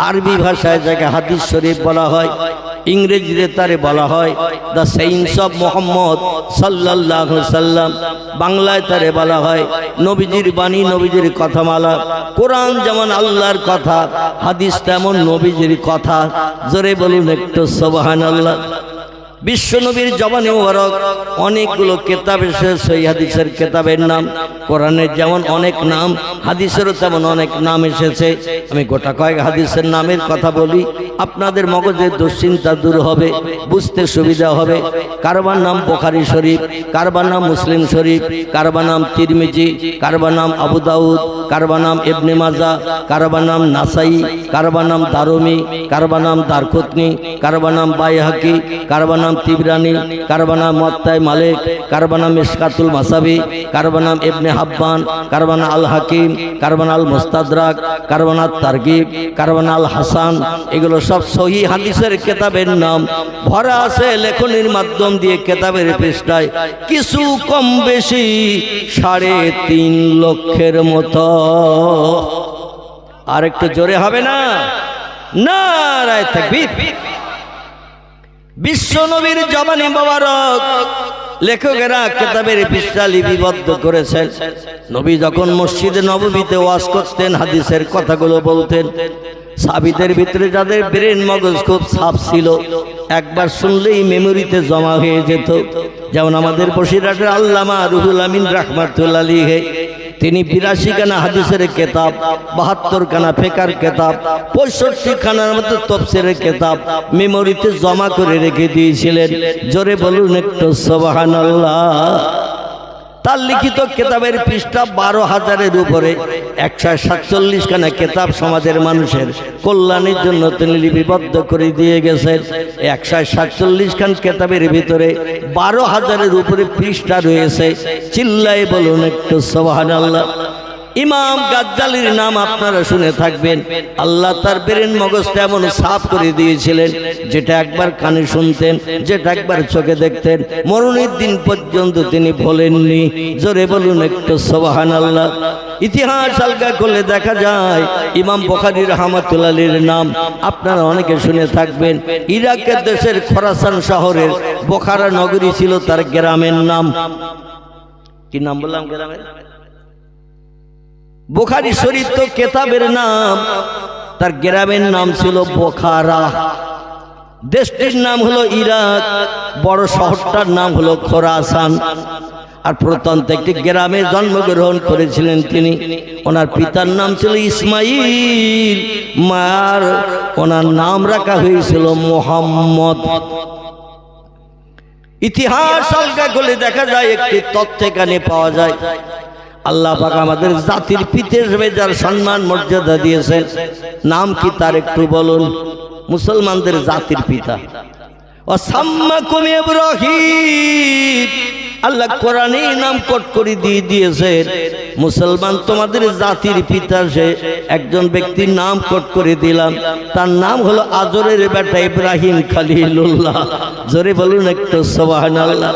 Speaker 1: আরবি ভাষায় যাকে হাদিস শরীফ বলা হয়, ইংরেজিতে তারে বলা হয় দ্য সেইন্স অফ মুহাম্মদ সাল্লাল্লাহু আলাইহি সাল্লাম, বাংলায় তারে বলা হয় নবীজির বাণী, নবীজির কথামালা। কোরআন যেমন আল্লাহর কথা, হাদিস তেমন নবীজির কথা। জোরে বলুন একটু সুবহানাল্লাহ। বিশ্বনবীর জবানে মোবারক অনেকগুলো কিতাব এসেছে। সহিহ হাদিসের কিতাবের নাম, কোরআনের যেমন অনেক নাম, হাদিসেরও তেমন অনেক নাম এসেছে। আমি গোটা কয়েক হাদিসের নামের কথা বলি, আপনাদের মগজের দুশ্চিন্তা দূর হবে, বুঝতে সুবিধা হবে। কারবার নাম বুখারী শরীফ, কারবার নাম মুসলিম শরীফ, কারবার নাম তিরমিজি, কারবার নাম আবু দাউদ, কারবার নাম ইবনে মাজাহ, কারবার নাম নাসাই, কারবার নাম দারমি, কারবার নাম দারকুতনি, কারবার নাম বাইহাকি, কারবার নাম তিবরানি, কারবার নাম মুওয়াত্তা মালিক, কারবার নাম মিশকাতুল মাসাবি, কারবার নাম ইবনে হাব্বান, কারবার নাম আল হাকিম, কারবার নাম আল মুস্তাদরাক, কারবার নাম তারগিব, কারবার নাম আল হাসান। এগুলো সব সহিহ হাদিসের কিতাবের নাম। ভরা আছে লেখনির মাধ্যম দিয়ে কিতাবের পৃষ্ঠায়, কিছু কম বেশি 3.5 লক্ষের মতো। আর একটু জোরে হবে না? নারায়ে তাকবীর। বিশ্ব নবীর জবানে মোবারক লেখকেরা কিতাবের পৃষ্ঠা লিপিবদ্ধ করেছেন। নবী যখন মসজিদে নববীতে ওয়াজ করতেন, হাদিসের কথাগুলো বলতেন, সাহাবীদের ভিতরে যাদের ব্রেন মগজ খুব সাফ ছিল, একবার শুনলেই মেমোরিতে জমা হয়ে যেত। যেমন আমাদের বসিরহাটের আল্লামা রুহুল আমিন রাহমাতুল্লাহ আলাইহি, তিনি 82 খানা হাদিসের কিতাব, 72 খানা ফিকহের কিতাব, 65 খানার মতো তাফসীরের কিতাব মেমোরিতে জমা করে রেখে দিয়েছিলেন। জোরে বলুন একটু সুবহানাল্লাহ। তার লিখিত কিতাবের পৃষ্ঠা 12,000-এর উপরে। 147 খানা কিতাব সমাজের মানুষের কল্যাণের জন্য তিনি লিপিবদ্ধ করে দিয়ে গেছেন। 147 খান কিতাবের ভিতরে 12,000-এর উপরে পৃষ্ঠা রয়েছে। চিল্লায় বলুন একটু সুবহানাল্লাহ। ইমাম গাজ্জালির নাম আপনারা শুনে থাকবেন। আল্লাহ তার ব্রেন মগজটা এমন সাফ করে দিয়েছিলেন, যেটা একবার কানে শুনতেন, যেটা একবার চোখে দেখতেন, মরণের দিন পর্যন্ত তিনি ভোলেননি। জোরে বলুন একটু সুবহানাল্লাহ। ইতিহাস আলগা করলে দেখা যায় ইমাম বুখারী রাহমাতুল্লাহ আলাইহির নাম আপনারা অনেকে শুনে থাকবেন। ইরাকের দেশের খোরাসান শহরের বোখারা নগরী ছিল তার গ্রামের নাম। কি নাম বললাম? গ্রামের বুখারী শরীফ তো কিতাবের নাম, তার গ্রামের নাম ছিল বোখারা। দেশটির নাম হলো ইরাক, বড় শহরটার নাম হলো খোরাসান। আর প্রত্যন্ত একটি গ্রামে জন্মগ্রহণ করেছিলেন তিনি। ওনার পিতার নাম ছিল ইসমাইল, মার ওনার নাম রাখা হয়েছিল মুহাম্মদ। ইতিহাস আলগা করলে দেখা যায় একটি তথ্য এখানে পাওয়া যায়। আল্লাহ পাক আমাদের জাতির পিতা হিসেবে যার সম্মান মর্যাদা দিয়েছেন, নাম কি তার একটু বলুন? মুসলমানদের জাতির পিতা ওয়াসাম্মাকুম ইব্রাহিম। আল্লাহ কোরআনে নাম কোট করে দিয়ে দিয়েছেন, মুসলমান তোমাদের জাতির পিতা। সে একজন ব্যক্তির নাম কোট করে দিলাম, তার নাম হলো আজরের বেটা ইব্রাহিম খলিলুল্লাহ। জোরে বলুন একটু সুবহানাল্লাহ।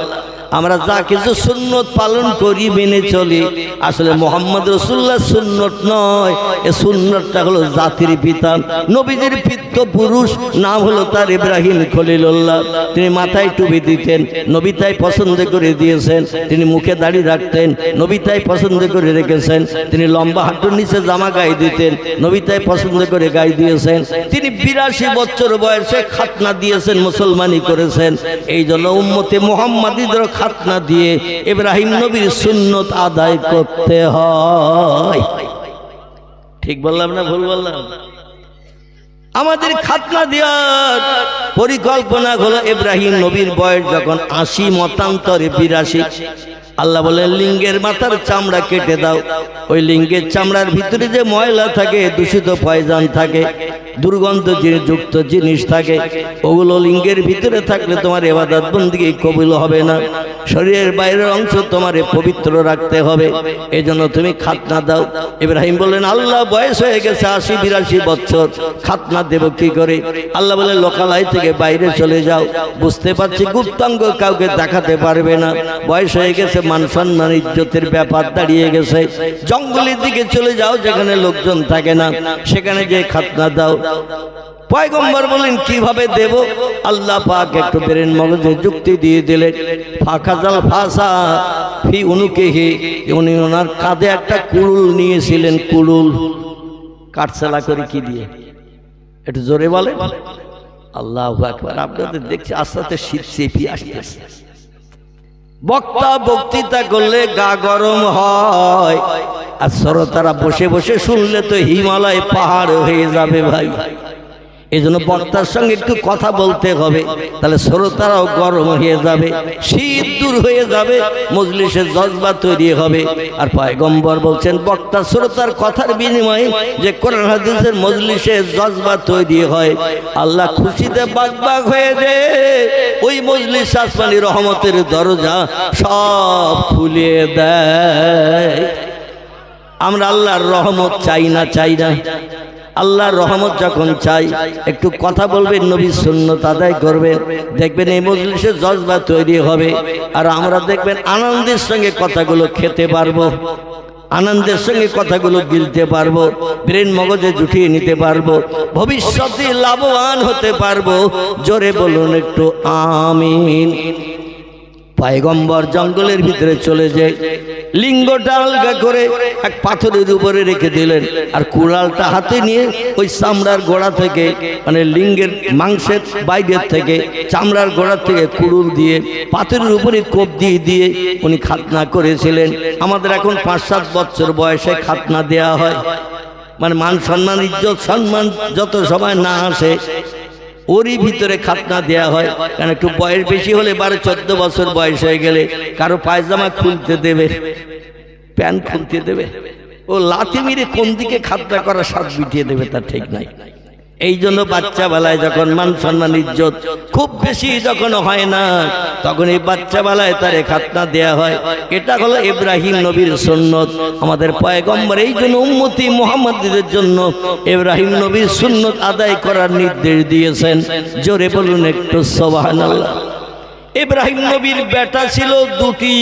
Speaker 1: আমরা যা কিছু সুন্নত পালন করি, মেনে চলি, আসলে মুহাম্মদ রাসূলুল্লাহ সুন্নত নয়। এই সুন্নতটা হলো জাতির পিতা, নবীজির পিতৃ পুরুষ, নাম হলো তার ইব্রাহিম খলিলুল্লাহ। তিনি মাথায় টুপি দিতেন, নবী তাই পছন্দ করে দিয়েছেন। তিনি মুখে দাড়ি রাখতেন, নবী তাই পছন্দ করে রেখেছেন। তিনি লম্বা হাঁটুর নিচে জামা গায়ে দিতেন, নবী তাই পছন্দ করে গায়ে দিয়েছেন। তিনি 82 বছর বয়সে খাতনা দিয়েছেন, মুসলমানি করেছেন। এই জন্য উম্মতে মুহাম্মাদীদের খাতনা দিয়ে ইব্রাহিম নবীর সুন্নত আদায় করতে হয়। ঠিক বললাম না ভুল বললাম? আমাদের খাতনা দেওয়ার পরিকল্পনা হলো ইব্রাহিম নবীর বয়স যখন 80, মতান্তরে 82। আল্লাহ বলেন লিঙ্গের মাথার চামড়া কেটে দাও। ওই লিঙ্গের চামড়ার ভিতরে যে ময়লা থাকে, দূষিত পয়জন থাকে, দুর্গন্ধ যুক্ত জিনিস থাকে, ওগুলো লিঙ্গের ভিতরে থাকলে তোমার ইবাদত বন্দেগী কবুল হবে না। শরীরের বাইরের অংশ তোমার পবিত্র রাখতে হবে, এজন্য তুমি খাতনা দাও। ইব্রাহিম বললেন আল্লাহ বয়স হয়ে গেছে 80-82 বছর, খাতনা দেব কি করে? আল্লাহ বলেন লোকালয় থেকে বাইরে চলে যাও। বুঝতে পারছি গুপ্তাঙ্গ কাউকে দেখাতে পারবে না, বয়স হয়ে গেছে, মান সম্মান ইজ্জতের ব্যাপার দাঁড়িয়ে গেছে। জঙ্গলের দিকে চলে যাও, যেখানে লোকজন থাকে না, সেখানে যে খাতনা দাও। পয়গম্বর বলেন কিভাবে দেব? আল্লাহ পাক একটু ব্রেন মগজে যুক্তি দিয়ে দিলেন। ফাখাজাল ফাসা ফি উনুকিহি, উনি ওনার কাঁধে একটা কুড়ুল নিয়েছিলেন। কুড়ুল কাটছালা করে কি দিয়ে? একটু জোরে বলে। আল্লাহু আকবার। আপনাদের দেখছি আস্তে আস্তে শীত চেপিয়ে আসতেছে। বক্তা বক্তৃতা করলে গা গরম হয়, আর শ্রোতারা বসে বসে শুনলে তো হিমালয় পাহাড় হয়ে যাবে ভাই। এই জন্য বক্তার সঙ্গে একটু কথা বলতে হবে, তাহলে শ্রোতারাও গরম হয়ে যাবে, শীত দূর হয়ে যাবে, মজলিসের জজবা তৈরি হবে। আর পয়গম্বর বলছেন বক্তা শ্রোতার কথার বিনিময়ে যে কোরআন হাদিসের মজলিসে জজবা তৈরি হয়, আল্লাহ খুশিতে বাগবাগ হয়ে যায়, ওই মজলিস আসমানি রহমতের দরজা সব খুলে দেয়। আমরা আল্লাহর রহমত চাই না, চাই না? আল্লাহর রহমত যখন চাই, একটু কথা বলবেন, নবীর সুন্নাত আদায় করবেন, দেখবেন এই মজলিসে জজবা তৈরি হবে। আর আমরা দেখবেন আনন্দের সঙ্গে কথাগুলো খেতে পারবো, আনন্দের সঙ্গে কথাগুলো গিলতে পারবো, ব্রেন মগজে জুটিয়ে নিতে পারবো, ভবিষ্যতে লাভবান হতে পারবো। জোরে বলুন একটু আমিন। পয়গম্বর জঙ্গলের ভিতরে চলে যায়, লিঙ্গটা আলগা করে এক পাথরের উপরে রেখে দিলেন, আর কুড়ালটা হাতে নিয়ে ওই চামড়ার গোড়া থেকে, মানে লিঙ্গের মাংসের বাইরের থেকে, চামড়ার গোড়া থেকে কুড়ুল দিয়ে পাথরের উপরে কোপ দিয়ে দিয়ে উনি খাতনা করেছিলেন। আমাদের এখন 5-7 বছর বয়সে খাতনা দেয়া হয়, মানে মান সম্মান ইজ্জত সম্মান যত সময় না আসে ওরই ভিতরে খাতনা দেয়া হয়। কারণ একটু বয়স বেশি হলে 12-14 বছর বয়স হয়ে গেলে কারো পায়জামা খুলতে দেবে, প্যান্ট খুলতে দেবে, ও লাথি মেরে কোন দিকে খাতনা করা সাত বিটিয়ে দেবে তার ঠিক নাই। এই জন্য বাচ্চা বেলায় যখন মান সম্মান ইজ্জত খুব বেশি যখন হয় না, তখন এই বাচ্চা বেলায় তারে খাতনা দেয়া হয়। এটা হলো ইব্রাহিম নবীর সুন্নত। আমাদের পয়গম্বর এই জন্য উম্মতি মুহাম্মাদীদের জন্য ইব্রাহিম নবীর সুন্নত আদায় করার নির্দেশ দিয়েছেন। জোরে বলুন একটু সুবহানাল্লাহ। ইব্রাহিম নবীর বেটা ছিল 2টি।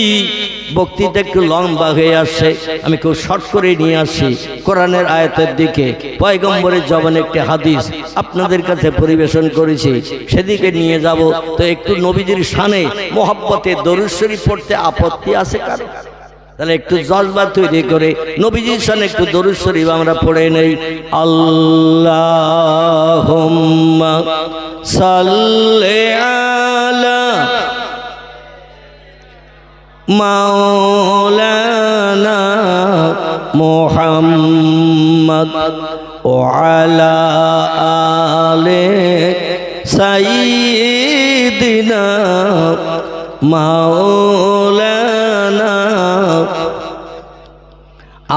Speaker 1: বক্তৃতা একটু লম্বা হয়ে আসছে, আমি খুব শর্ট করে নিয়ে আসছি কোরআনের আয়াতের দিকে। পয়গম্বরের জবানে একটি হাদিস আপনাদের কাছে পরিবেশন করেছি, সেদিকে নিয়ে যাব। তো একটু নবীজির শানে মোহাব্বতে দরুদ শরীফ পড়তে আপত্তি আছে কারো? তাহলে একটু জজবা তৈরি করে নবীজির শানে একটু দরুদ শরীফ আমরা পড়ে নেই। আল্লাহুম্মা সাল্লি আলা মাওলানা মুহাম্মদ ওয়া আলা আলি সাইয়্যিদিনা মাওলানা।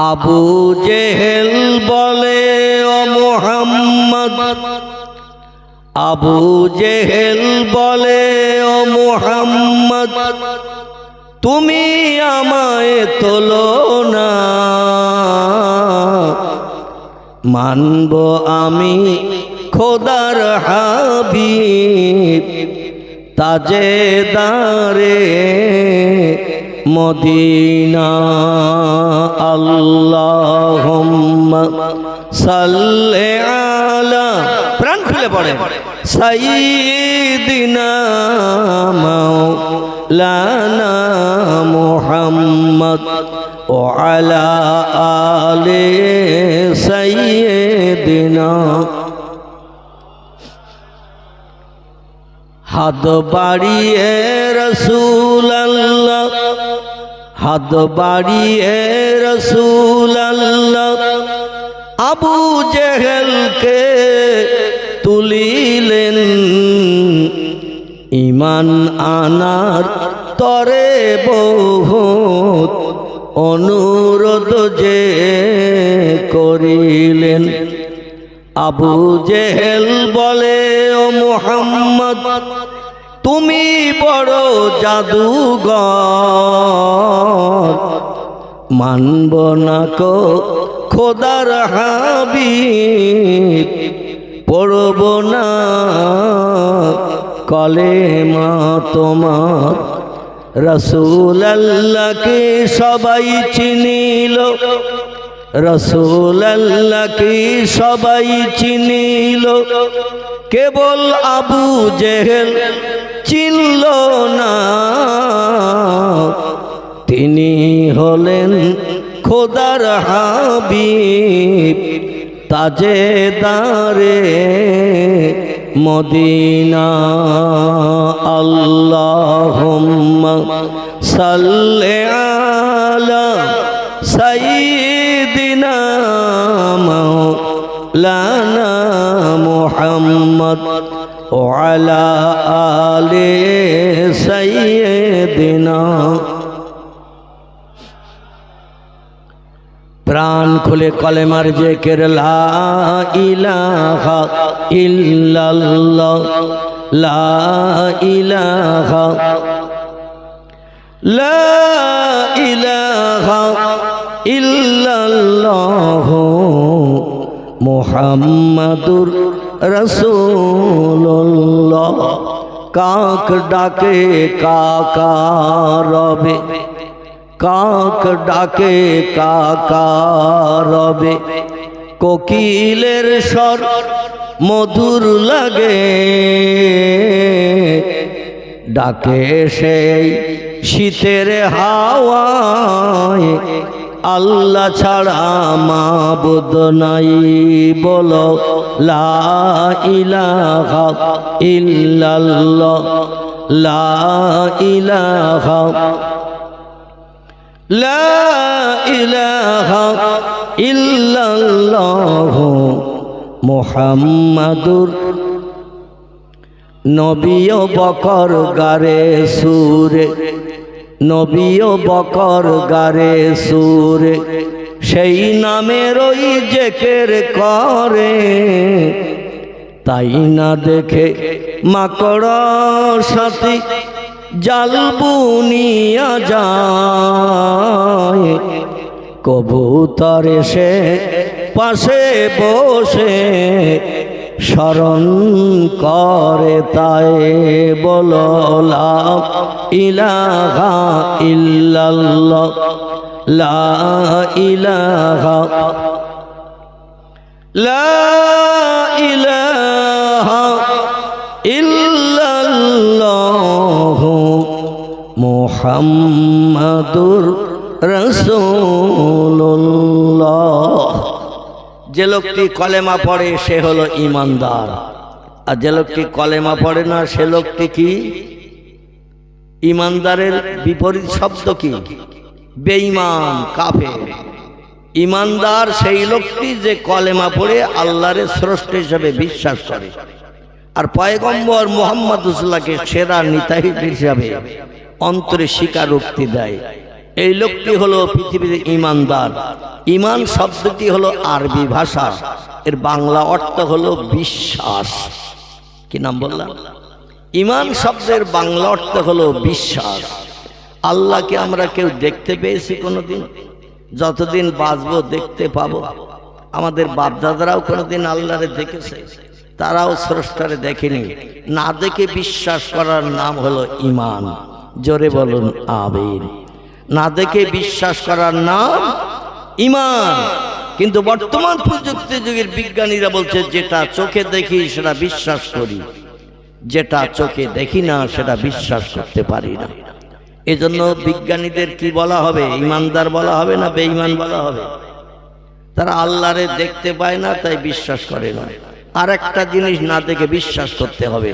Speaker 1: আবু জেহেল বলে ও মুহাম্মদ, আবু জেহেল বলে ও মুহাম্মদ, তুমি আমায় তোলো না, মানব আমি খোদার হাবিব তাজেদারে মদিনা। আল্লাহুম্মা সাল্লি আলা, প্রাণ খুলে পড়ে, সাইয়্যিদিনা মাওলানা মুহাম্মদ ওয়া আলা আলি সাইয়্যিদিনা। হাত বাড়িয়ে রাসূলুল্লাহ, হাত বাড়িয়ে রাসূলুল্লাহ আবু জেহেলকে তুলিলেন, ঈমান আনার তরে বহুত অনুরোধ যে করিলেন। আবু জেহেল বলে ও মুহাম্মদ, তুমি বড় জাদুঘর, মানব না কো খোদার হাবিব, পড়ব না কলেমা তোমার। রাসূলুল্লাহকে সবাই চিনিল, রাসূলুল্লাহকে সবাই চিনিল, কেবল আবু জেহেল চিনল না। তিনি হলেন খোদার হাবিব তাজেদারে মদিনা আল্লাহুম্মা সাল্লি আলা সাইয়্যিদিনা মাওলানা মুহাম্মদ ওয়া আলা আলি সাইয়্যিদিনা। প্রাণ খুলে কলেমার জিকির লা ইলাহা ইল্লাল্লাহ লা ইলাহা লা ইলাহা ইল্লাল্লাহ মুহাম্মাদুর রাসূলুল্লাহ। কাক ডাকে কাকা রবে, কাক ডাকে কাকা রবে, কোকিলের স্বর মধুর লাগে, ডাকে সেই শীতের হাওয়ায়, আল্লাহ ছাড়া মাবুদ নাই, বলো লা ইলাহা ইল্লাল্লাহ লা ইলাহা লা ইলাহা ইল্লাল্লাহ মুহাম্মাদুর। নবীও বকর গারে সুরে, নবীও বকর গারে সুরে, সেই নামের ওই জিকির করে, তাই না দেখে মাকড় সাথী জাল বুনিয়া যায়, কবুতর এসে পাশে বসে স্মরণ করে, তাই বলো লা ইলাহা ইল্লাল্লাহ লা ইলাহা লা ইলাহা ইল্লাল্লাহ মুহাম্মাদুর রাসূলুল্লাহ। যে লোকটি কলেমা পড়ে সে হলো ঈমানদার, আর যে লোকটি কলেমা পড়ে না সে লোকটি কি? ঈমানদারের বিপরীত শব্দ কি? বেঈমান, কাফের। ঈমানদার সেই লোকটি যে কলেমা পড়ে আল্লাহর স্রষ্টা হিসেবে বিশ্বাস করে, আর পয়গম্বর মুহাম্মদ রাসূলুল্লাহকে সেরা নিতাই হিসাবে অন্তরে স্বীকারোক্তি দেয়, এই লোকটি হলো পৃথিবীর ঈমানদার। ঈমান শব্দটি হলো আরবি ভাষা, এর বাংলা অর্থ হলো বিশ্বাস। কি নাম বললাম? ঈমান শব্দের বাংলা অর্থ হলো বিশ্বাস। আল্লাহকে আমরা কেউ দেখতে পেয়েছি কোনোদিন? যতদিন বাঁচবো দেখতে পাবো। আমাদের বাপদাদারাও কোনোদিন আল্লাহরে দেখেছে? তারাও স্রষ্টারে দেখেনি। না দেখে বিশ্বাস করার নাম হলো ঈমান। জোরে বলুন আমিন। না দেখে বিশ্বাস করার নাম ঈমান। কিন্তু বর্তমান প্রযুক্তি যুগের বিজ্ঞানীরা বলছে যেটা চোখে দেখি সেটা বিশ্বাস করি, যেটা চোখে দেখি না সেটা বিশ্বাস করতে পারি না। এজন্য বিজ্ঞানীদের কি বলা হবে? ঈমানদার বলা হবে না বেঈমান বলা হবে? তারা আল্লাহরে দেখতে পায় না তাই বিশ্বাস করে না। আর একটা জিনিস না দেখে বিশ্বাস করতে হবে,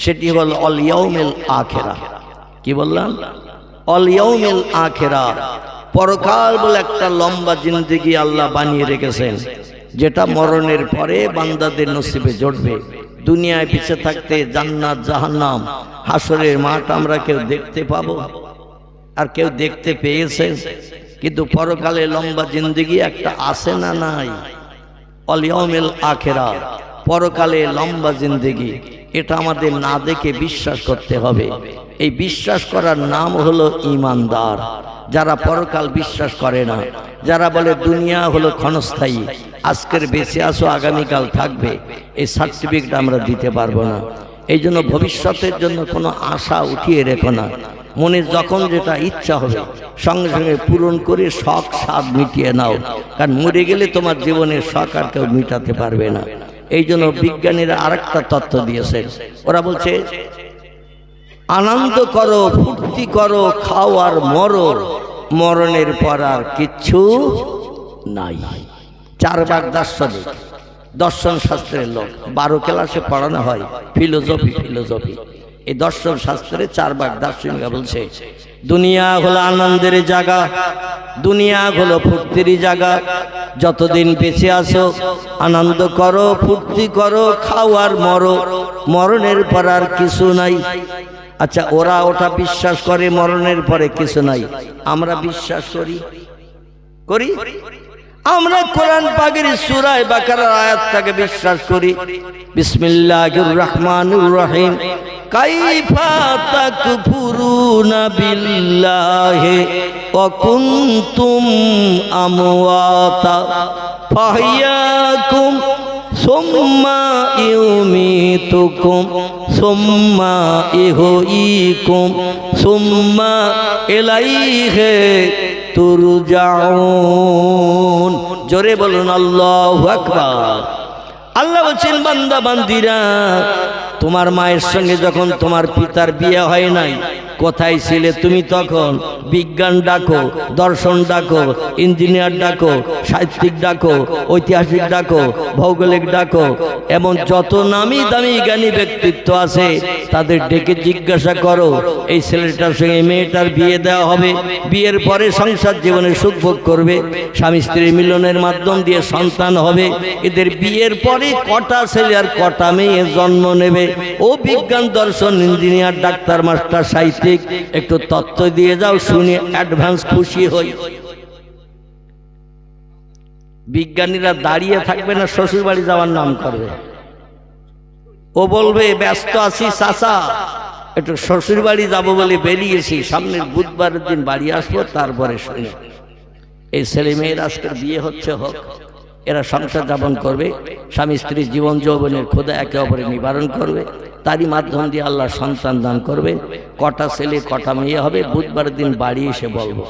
Speaker 1: সেটি হল অল ইয়াউমিল আখিরা। কি বললাম? অল ইয়াউমিল আখিরা, পরকাল বলে একটা লম্বা জিন্দেগি আল্লাহ বানিয়ে রেখেছেন, যেটা মরণের পরে বান্দাদের নসিবে জড়বে। দুনিয়ায় বেঁচে থাকতে জান্নাত জাহান্নাম হাসরের মাঠ আমরা কেউ দেখতে পাবো? আর কেউ দেখতে পেয়েছে? কিন্তু পরকালে লম্বা জিন্দেগি একটা আছে না নাই? অল ইয়াউমিল আখিরা, পরকালে লম্বা জিন্দেগি, এটা আমাদের না দেখে বিশ্বাস করতে হবে। এই বিশ্বাস করার নাম হলো ঈমানদার। যারা পরকাল বিশ্বাস করে না, যারা বলে দুনিয়া হলো ক্ষণস্থায়ী, আজকের বেঁচে আসো আগামীকাল থাকবে, এই সার্টিফিকেট আমরা দিতে পারবো না। এই জন্য ভবিষ্যতের জন্য কোনো আশা উঠিয়ে রেখো না। মনে যখন যেটা ইচ্ছা হবে সঙ্গে সঙ্গে পূরণ করে শখ স্বাদ মিটিয়ে নাও, কারণ মরে গেলে তোমার জীবনের শখ আর কেউ মিটাতে পারবে না। এই জন্য বিজ্ঞানীরা আরেকটা তথ্য দিয়েছে। ওরা বলছে আনন্দ করো, ফুর্তি করো, খাও আর মরো, মরণের পর আর কিচ্ছু নাই। চার ভাগ দার্শনিক, দর্শন শাস্ত্রের লোক, 12 ক্লাসে পড়ানো হয় ফিলোসফি। এই দর্শন শাস্ত্রে 4 ভাগ দার্শনিকরা বলছে দুনিয়া হলো আনন্দের জায়গা, দুনিয়া হলো ফুর্তির জায়গা। যতদিন বেঁচে আছো আনন্দ করো, ফুর্তি করো, খাও আর মরো, মরণের পর আর কিছু নাই। আচ্ছা, ওরা ওটা বিশ্বাস করে মরণের পরে কিছু নাই, আমরা বিশ্বাস করি? আমরা কোরআন পাকের সূরা বাকারার আয়াতটাকে বিশ্বাস করি। বিসমিল্লাহির রহমানির রহিম। কাইফা তাকফুরুনা বিল্লাহি ওয়া কুনতুম আমওয়াতা ফাহইয়াকুম সুম্মা ইউমিতুকুম সুম্মা ইহয়িকুম সুম্মা ইলাইহি তুরজাউন। জোরে বলুন আল্লাহু আকবার। আল্লাহ বলছেন, বান্দা বান্দিরা, তোমার মায়ের সঙ্গে যখন তোমার পিতার বিয়ে হয় নাই, কোথায় ছিলে তুমি? তখন বিজ্ঞান ডাকো, দর্শন ডাকো, ইঞ্জিনিয়ার ডাকো, সাহিত্যিক ডাকো, ঐতিহাসিক ডাকো, ভৌগোলিক ডাকো, এমন যত নামি দামি জ্ঞানী ব্যক্তিত্ব আছে তাদের ডেকে জিজ্ঞাসা করো, এই ছেলেটার সঙ্গে মেয়েটার বিয়ে দেওয়া হবে, বিয়ের পরে সংসার জীবনে সুখ ভোগ করবে, স্বামী স্ত্রীর মিলনের মাধ্যম দিয়ে সন্তান হবে, এদের বিয়ের পরে কটা ছেলে আর কটা মেয়ে জন্ম নেবে। ও বিজ্ঞান, দর্শন, ইঞ্জিনিয়ার, ডাক্তার, মাস্টার, সাহিত্যিক, একটু তত্ত্ব দিয়ে যাও, শুনে অ্যাডভান্স খুশি হই। বিজ্ঞানীরা দাঁড়িয়ে থাকবে না, শ্বশুর বাড়ি যাওয়ার নাম করবে। ও বলবে, ব্যস্ত আছি চাচা, একটু শ্বশুর বাড়ি যাবো বলে বেরিয়েছি, সামনের বুধবারের দিন বাড়ি আসবো, তারপরে শুনে। এই ছেলে মেয়ের আজকের বিয়ে হচ্ছে, হোক, এরা সংসার যাপন করবে, স্বামী স্ত্রী জীবন যৌবনের ক্ষুধা একে অপরে নিবারণ করবে, তারই মাধ্যম দিয়ে আল্লাহ সন্তান দান করবে। কটা ছেলে কটা মেয়ে হবে বুধবারের দিন বাড়ি এসে বলবো।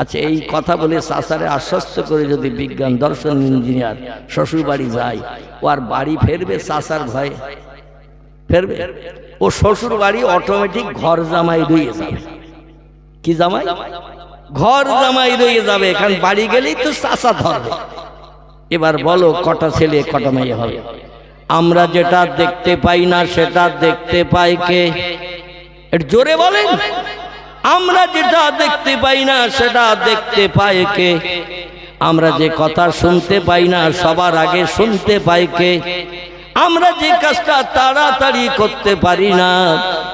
Speaker 1: আচ্ছা, এই কথা বলে চাচারে আশ্বস্ত করে যদি বিজ্ঞান, দর্শন, ইঞ্জিনিয়ার শ্বশুর বাড়ি যায়, ও আর বাড়ি ফেরবে চাচার ভয়ে? ফেরবে? ও শ্বশুর বাড়ি অটোমেটিক ঘর জামাই রয়ে যাবে। কি জামাই? ঘর জামাই রয়ে যাবে, কারণ বাড়ি গেলেই তো চাচা ধরবে। এবার বলো, কটা ছেলে কটা মেয়ে হবে? আমরা যেটা দেখতে পাই না সেটা দেখতে পাই কে? জোরে বলেন। আমরা যেটা দেখতে পাই না সেটা দেখতে পাই কে? আমরা যে কথা শুনতে পাই না সবার আগে শুনতে পাই কে? আমরা যে কাজটা তাড়াতাড়ি করতে পারি না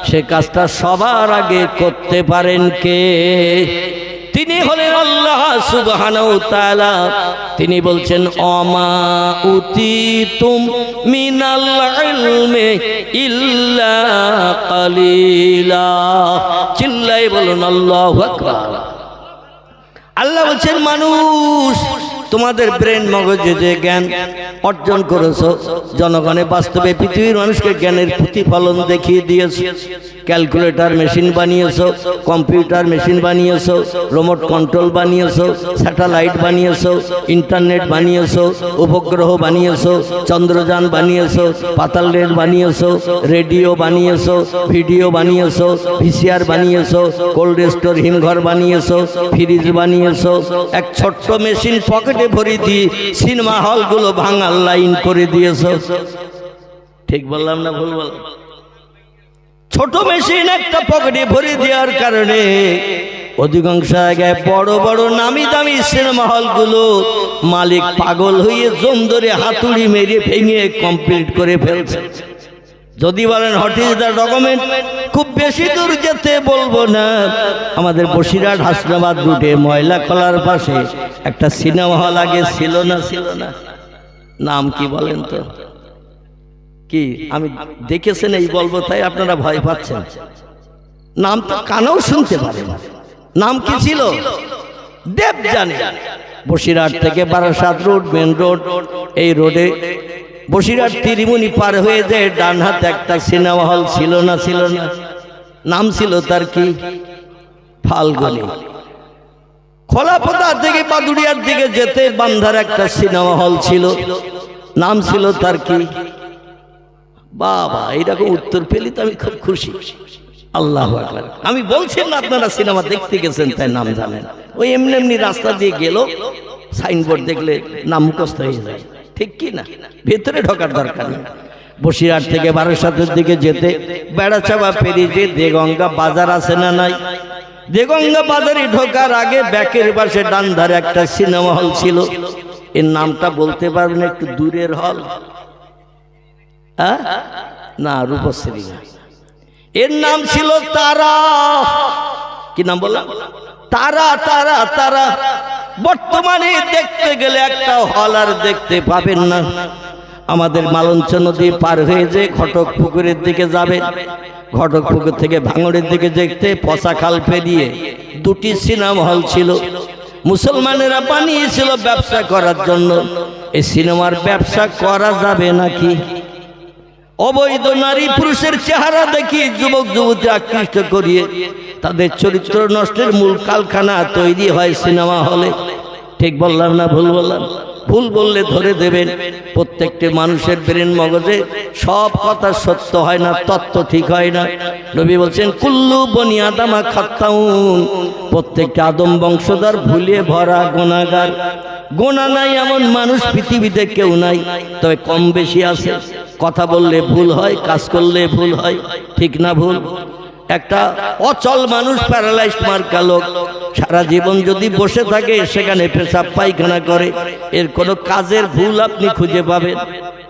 Speaker 1: সে কাজটা সবার আগে করতে পারেন কে? তিনি হলেন আল্লাহ সুবহানাহু ওয়া তাআলা। তিনি বলছেন, অমা উতিতুম মিনাল ইলমি ইল্লা কালিলা। চিল্লাই বলুন আল্লাহু আকবার। আল্লাহ বলছেন, মানুষ, তোমাদের ব্রেন মগজে যে জ্ঞান অর্জন করেছো, জনগণে বাস্তবে পৃথিবীর মানুষকে জ্ঞানের প্রতিফলন দেখিয়ে দিয়েছো। ক্যালকুলেটর মেশিন বানিয়েছো, কম্পিউটার মেশিন বানিয়েছো, রিমোট কন্ট্রোল বানিয়েছো, স্যাটেলাইট বানিয়েছো, ইন্টারনেট বানিয়েছো, উপগ্রহ বানিয়েছো, চন্দ্রযান বানিয়েছো, পাতাল রেল বানিয়েছো, রেডিও বানিয়েছো, ভিডিও বানিয়েছো, ভিসিআর বানিয়েছো, কোল্ড স্টোর হিমঘর বানিয়েছো, ফ্রিজ বানিয়েছো। এক ছোট্ট মেশিন পকেটে ভরে দিয়ে সিনেমা হলগুলো ভাঙার লাইন করে দিয়েছো। ঠিক বললাম না ভুল বললাম? ছোট মেশিন একটা পকেটে ভরে দেওয়ার কারণে অধিকাংশ জায়গায় বড় বড় নামি দামি সিনেমা হলগুলো মালিক পাগল হয়ে জম ধরে হাতুড়ি মেরে ভেঙে কমপ্লিট করে ফেলছে। যদি বলেন হোয়াট ইজ দ্য ডকুমেন্ট, খুব বেশি দূর যেতে বলবো না, আমাদের বসিরহাট হাসনাবাদ রুটে ময়লা খোলার পাশে একটা সিনেমা হল আগে ছিল না? নাম কি বলেন তো? কি আমি দেখেছেন এই বলবো তাই আপনারা ভয় পাচ্ছেন? নাম তো কানেও শুনতে পারেন। নাম কি ছিল? দেবযানী। বসিরহাট থেকে বারাসাত রোড, মেন রোড, এই রোডে বসিরহাট তিরিমুনি পার হয়ে যায় ডান হাতে একটা সিনেমা হল ছিল না? নাম ছিল তার কি? ফাল্গুনী। খোলাপোতা থেকে বাদুড়িয়ার দিকে যেতে বান্ধার একটা সিনেমা হল ছিল, নাম ছিল তার কি? বাবা, এইরকম উত্তর পেলে তো আমি খুব খুশি। আল্লাহু আকবার। আমি বলছি না আপনারা সিনেমা দেখতে গেছেন তাই নাম জানেন, ওই এমনি এমনি রাস্তা দিয়ে গেল, সাইনবোর্ড দেখলে নাম মুখস্থ হয়ে যায়। ঠিক কি না? ভেতরে ঢোকার দরকার নেই। বসিরহাট থেকে বারাসাতের দিকে যেতে বেড়াচাপা পেরিয়ে যে দেগঙ্গা বাজার আছে না নাই? দেগঙ্গা বাজারে ঢোকার আগে ব্যাকের পাশে ডান ধারে একটা সিনেমা হল ছিল। এর নামটা বলতে পারবেন? একটু দূরের হল, না রূপশ্রী না, এর নাম ছিল তারা। কি নাম বললাম? তারা। তারা তারা বর্তমানে দেখতে গেলে একটা হল আর দেখতে পাবেন না। আমাদের মালঞ্চ নদী পার হয়ে যে ঘটক পুকুরের দিকে যাবেন, ঘটক পুকুর থেকে ভাঙড়ের দিকে দেখতে পচাখাল পেরিয়ে দুটি সিনেমা হল ছিল। মুসলমানেরা বানিয়েছিল ব্যবসা করার জন্য। এই সিনেমার ব্যবসা করা যাবে নাকি? অবৈধ নারী পুরুষের চেহারা দেখিয়ে যুবক যুবতী আকৃষ্ট করিয়ে তাদের চরিত্র নষ্টের মূল কারখানা তৈরি হয় সিনেমা হলে। ঠিক বললাম না ভুল বললাম? ভুল বললে ধরে দেবেন। প্রত্যেকটি মানুষের ব্রেন মগজে সব কথা সত্য হয় না, তত্ত্ব ঠিক হয় না। নবী বলছেন কুল্লু বনি আদমা খাত্তাউন, প্রত্যেকটা আদম বংশধর ভুলে ভরা গুনাহগার। গোনা নাই এমন মানুষ পৃথিবীতে কেউ নাই, তবে কম বেশি আছে। কথা বললে ভুল হয়, কাজ করলে ভুল হয়, ঠিক না ভুল? একটা অচল মানুষ, প্যারালাইজড মার্কা লোক, সারা জীবন যদি বসে থাকে সেখানে পেশাব পায়খানা করে, এর কোনো কাজের ভুল আপনি খুঁজে পাবেন?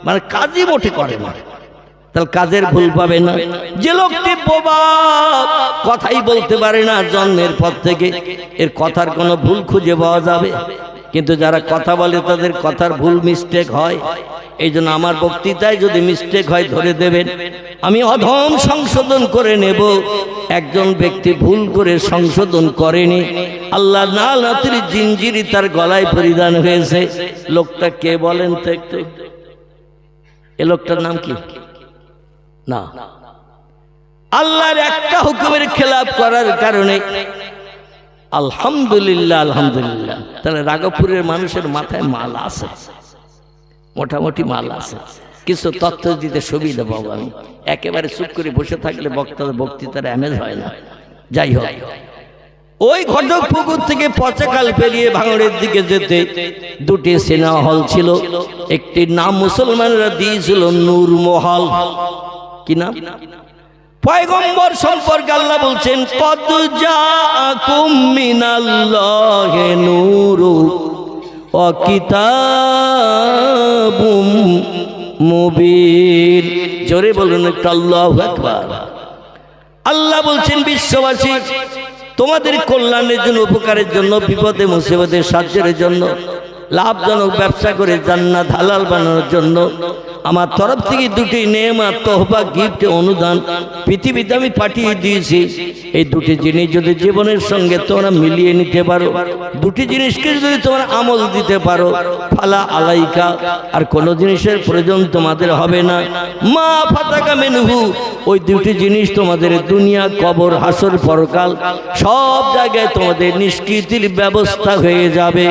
Speaker 1: মানে কাজই মোটে করে না, তাহলে কাজের ভুল পাবে না। যে লোকটি বোবা, কথাই বলতে পারে না জন্মের পর থেকে, এর কথার কোনো ভুল খুঁজে পাওয়া যাবে? কিন্তু যারা কথা বলে তাদের কথার ভুল মিস্টেক হয়। এই জন্য আমার বক্তৃতায় যদি মিস্টেক হয় ধরে দেবেন, আমি অধম সংশোধন করে নেব। একজন ব্যক্তি ভুল করে সংশোধন করেনি, আল্লাহ নালাতির জিঞ্জিরি তার গলায় পরিধান হয়েছে। লোকটা কে বলেন তো একটু? এ লোকটার নাম কি? না, আল্লাহর একটা হুকুমের খেলাপ করার কারণে আলহামদুলিল্লাহ আলহামদুলিল্লাহ। তাহলে রাঘবপুরের মানুষের মাথায় মাল আছে, মোটামুটি মাল আছে। কিছু তথ্য দিতে সুবিধা পাবো আমি। একেবারে চুপ করে বসে থাকলে বক্তৃতার অ্যামেজ হয় না। যাই হোক, ওই ঘটক পুকুর থেকে পচাখাল পেরিয়ে ভাঙড়ের দিকে যেতে দুটি সিনেমা হল ছিল। একটির নাম মুসলমানরা দিয়েছিল নূর মহল। কি নাম? পয়গম্বর সম্পর্কে আল্লাহ বলছেন কদ জাআকুম মিনাল্লাহি নূরুন ওয়া কিতাবুম মুবিন। জোরে বলুন একটু আল্লাহু আকবার। আল্লাহ বলছেন বিশ্ববাসী তোমাদের কল্যাণের জন্য, উপকারের জন্য, বিপদে মুসিবতে সাহায্যের জন্য, লাভজনক ব্যবসা করে জান্নাত হালাল বানানোর জন্য আমার তরফ থেকে দুটি নেয়ামত, তোহফা, গিফট, অনুদান পৃথিবীতে আমি পাঠিয়ে দিয়েছি। এই দুটি জিনিস যদি জীবনের সঙ্গে তোমরা মিলিয়ে নিতে পারো, দুটি জিনিসকে যদি তোমরা আমল দিতে পারো, ফালা আলাইকা, আর কোনো জিনিসের প্রয়োজন তোমাদের হবে না। মা ফাতাকা মিনহু, ওই দুটি জিনিস তোমাদের দুনিয়া, কবর, হাসর, পরকাল সব জায়গায় তোমাদের নিষ্কৃতির ব্যবস্থা হয়ে যাবে।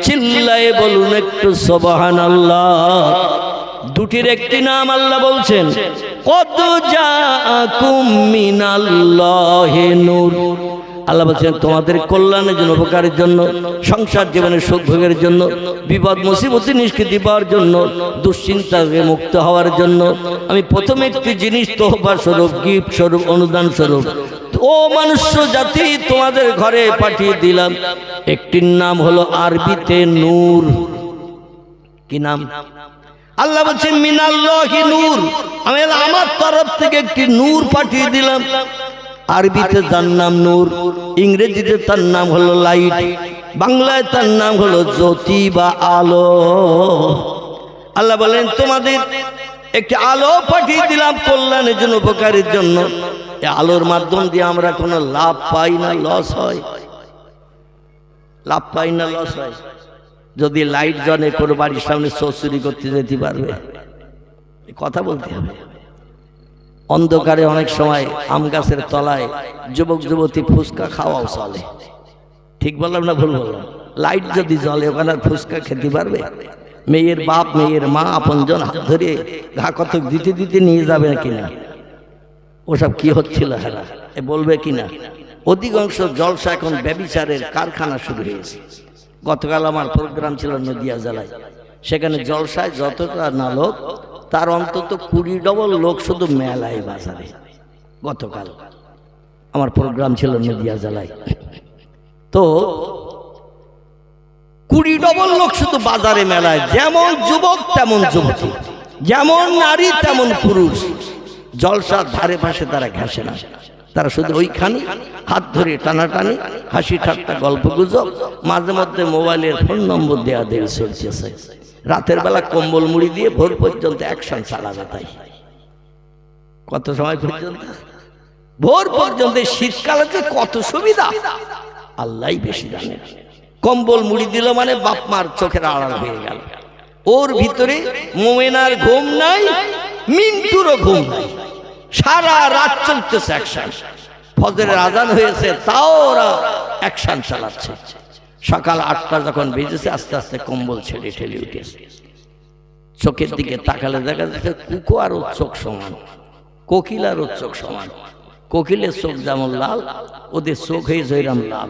Speaker 1: চিল্লায়ে বলুন একটু সুবহানাল্লাহ। দুটির একটি নাম আল্লাহ বলছেন কদ জাআকুম মিনাল্লাহি নূর। আল্লাহ বলছেন তোমাদের কল্যাণের জন্য, উপকারের জন্য, সংসার জীবনের সুখ ভোগের জন্য, বিপদ মুসিবত নিষ্কৃতি পাওয়ার জন্য, দুশ্চিন্তা থেকে মুক্ত হওয়ার জন্য আমি প্রথমে একটি জিনিস তোহফা স্বরূপ, গিফট স্বরূপ, অনুদান স্বরূপ ও মনুষ্য জাতি তোমাদের ঘরে পাঠিয়ে দিলাম। একটির নাম হলো আরবিতে নূর। কি নাম? আল্লাহ বলছেন মিনাল্লাহি নূর, আমি আমার তরফ থেকে একটি নূর পাঠিয়ে দিলাম। আরবিতে তার নাম নূর, ইংরেজিতে তার নাম হলো লাইট, বাংলায় তার নাম হলো জ্যোতি বা আলো। আল্লাহ বলেন তোমাদের একটি আলো পাঠিয়ে দিলাম কল্যাণের জন্য, উপকারের জন্য। এই আলোর মাধ্যম দিয়ে আমরা কোনো লাভ পাই না, লস হয়? লাভ পাই না, লস হয়? যদি লাইট জ্বলে কোনো বাড়ির সামনে চুরি করতে যেতে পারবে? কথা বলতে হবে। অন্ধকারে অনেক সময় আম গাছের তলায় যুবক যুবতী ফুচকা খাওয়াও চলে। ঠিক বললাম না ভুল বললাম? লাইট যদি জ্বলে ওখানে ফুচকা খেতে পারবে? মেয়ের বাপ, মেয়ের মা, আপনজন হাত ধরে ঘা কত দিতে দিতে নিয়ে যাবে কিনা? ওসব কি হচ্ছিল হেরা এ বলবে কিনা? অধিকাংশ জলসা এখন ব্যভিচারের কারখানা শুরু হয়েছে। গতকাল আমার প্রোগ্রাম ছিল নদিয়া জেলায়, সেখানে জলসায় যতটা না লোক, তার অন্তত 20 ডবল লোক শুধু মেলায় বাজারে। গতকাল আমার প্রোগ্রাম ছিল নদিয়া জেলায়, তো 20 ডবল লোক শুধু বাজারে মেলায়, যেমন যুবক তেমন যুবতী, যেমন নারী তেমন পুরুষ। জলসার ধারে পাশে তারা ঘেঁষে না, তারা শুধু ওইখানে হাত ধরে টানাটানি, হাসি ঠাট্টা, গল্প গুজব, মাঝে মধ্যে মোবাইলের ফোন নম্বর দেওয়া দেওয়া চলতেছে। রাতের বেলা কম্বল মুড়ি দিয়ে ভোর পর্যন্ত অ্যাকশন চালাবে। তাই কত সময় পর্যন্ত? ভোর পর্যন্ত। শীতকালে যে কত সুবিধা আল্লাহই বেশি জানে। কম্বল মুড়ি দিল মানে বাপ মার চোখের আড়াল হয়ে গেল। ওর ভিতরে মোমেনার ঘুম নাই, মিন্টুরও ঘুম নাই, সারা রাত চলতেছে অ্যাকশন। ফজরের আজান হয়েছে তাও ওরা অ্যাকশন চালাচ্ছে। সকাল 8টা যখন বেজেছে আস্তে আস্তে কম্বল ছেড়ে ঠেলে উঠেছে। চোখের দিকে তাকালে দেখা যাচ্ছে কুকো আর ওর চোখ সমান, কোকিল আর ওর চোখ সমান। কোকিলের চোখ যেমন লাল, ওদের চোখ হয়েছে ওইরকম লাল।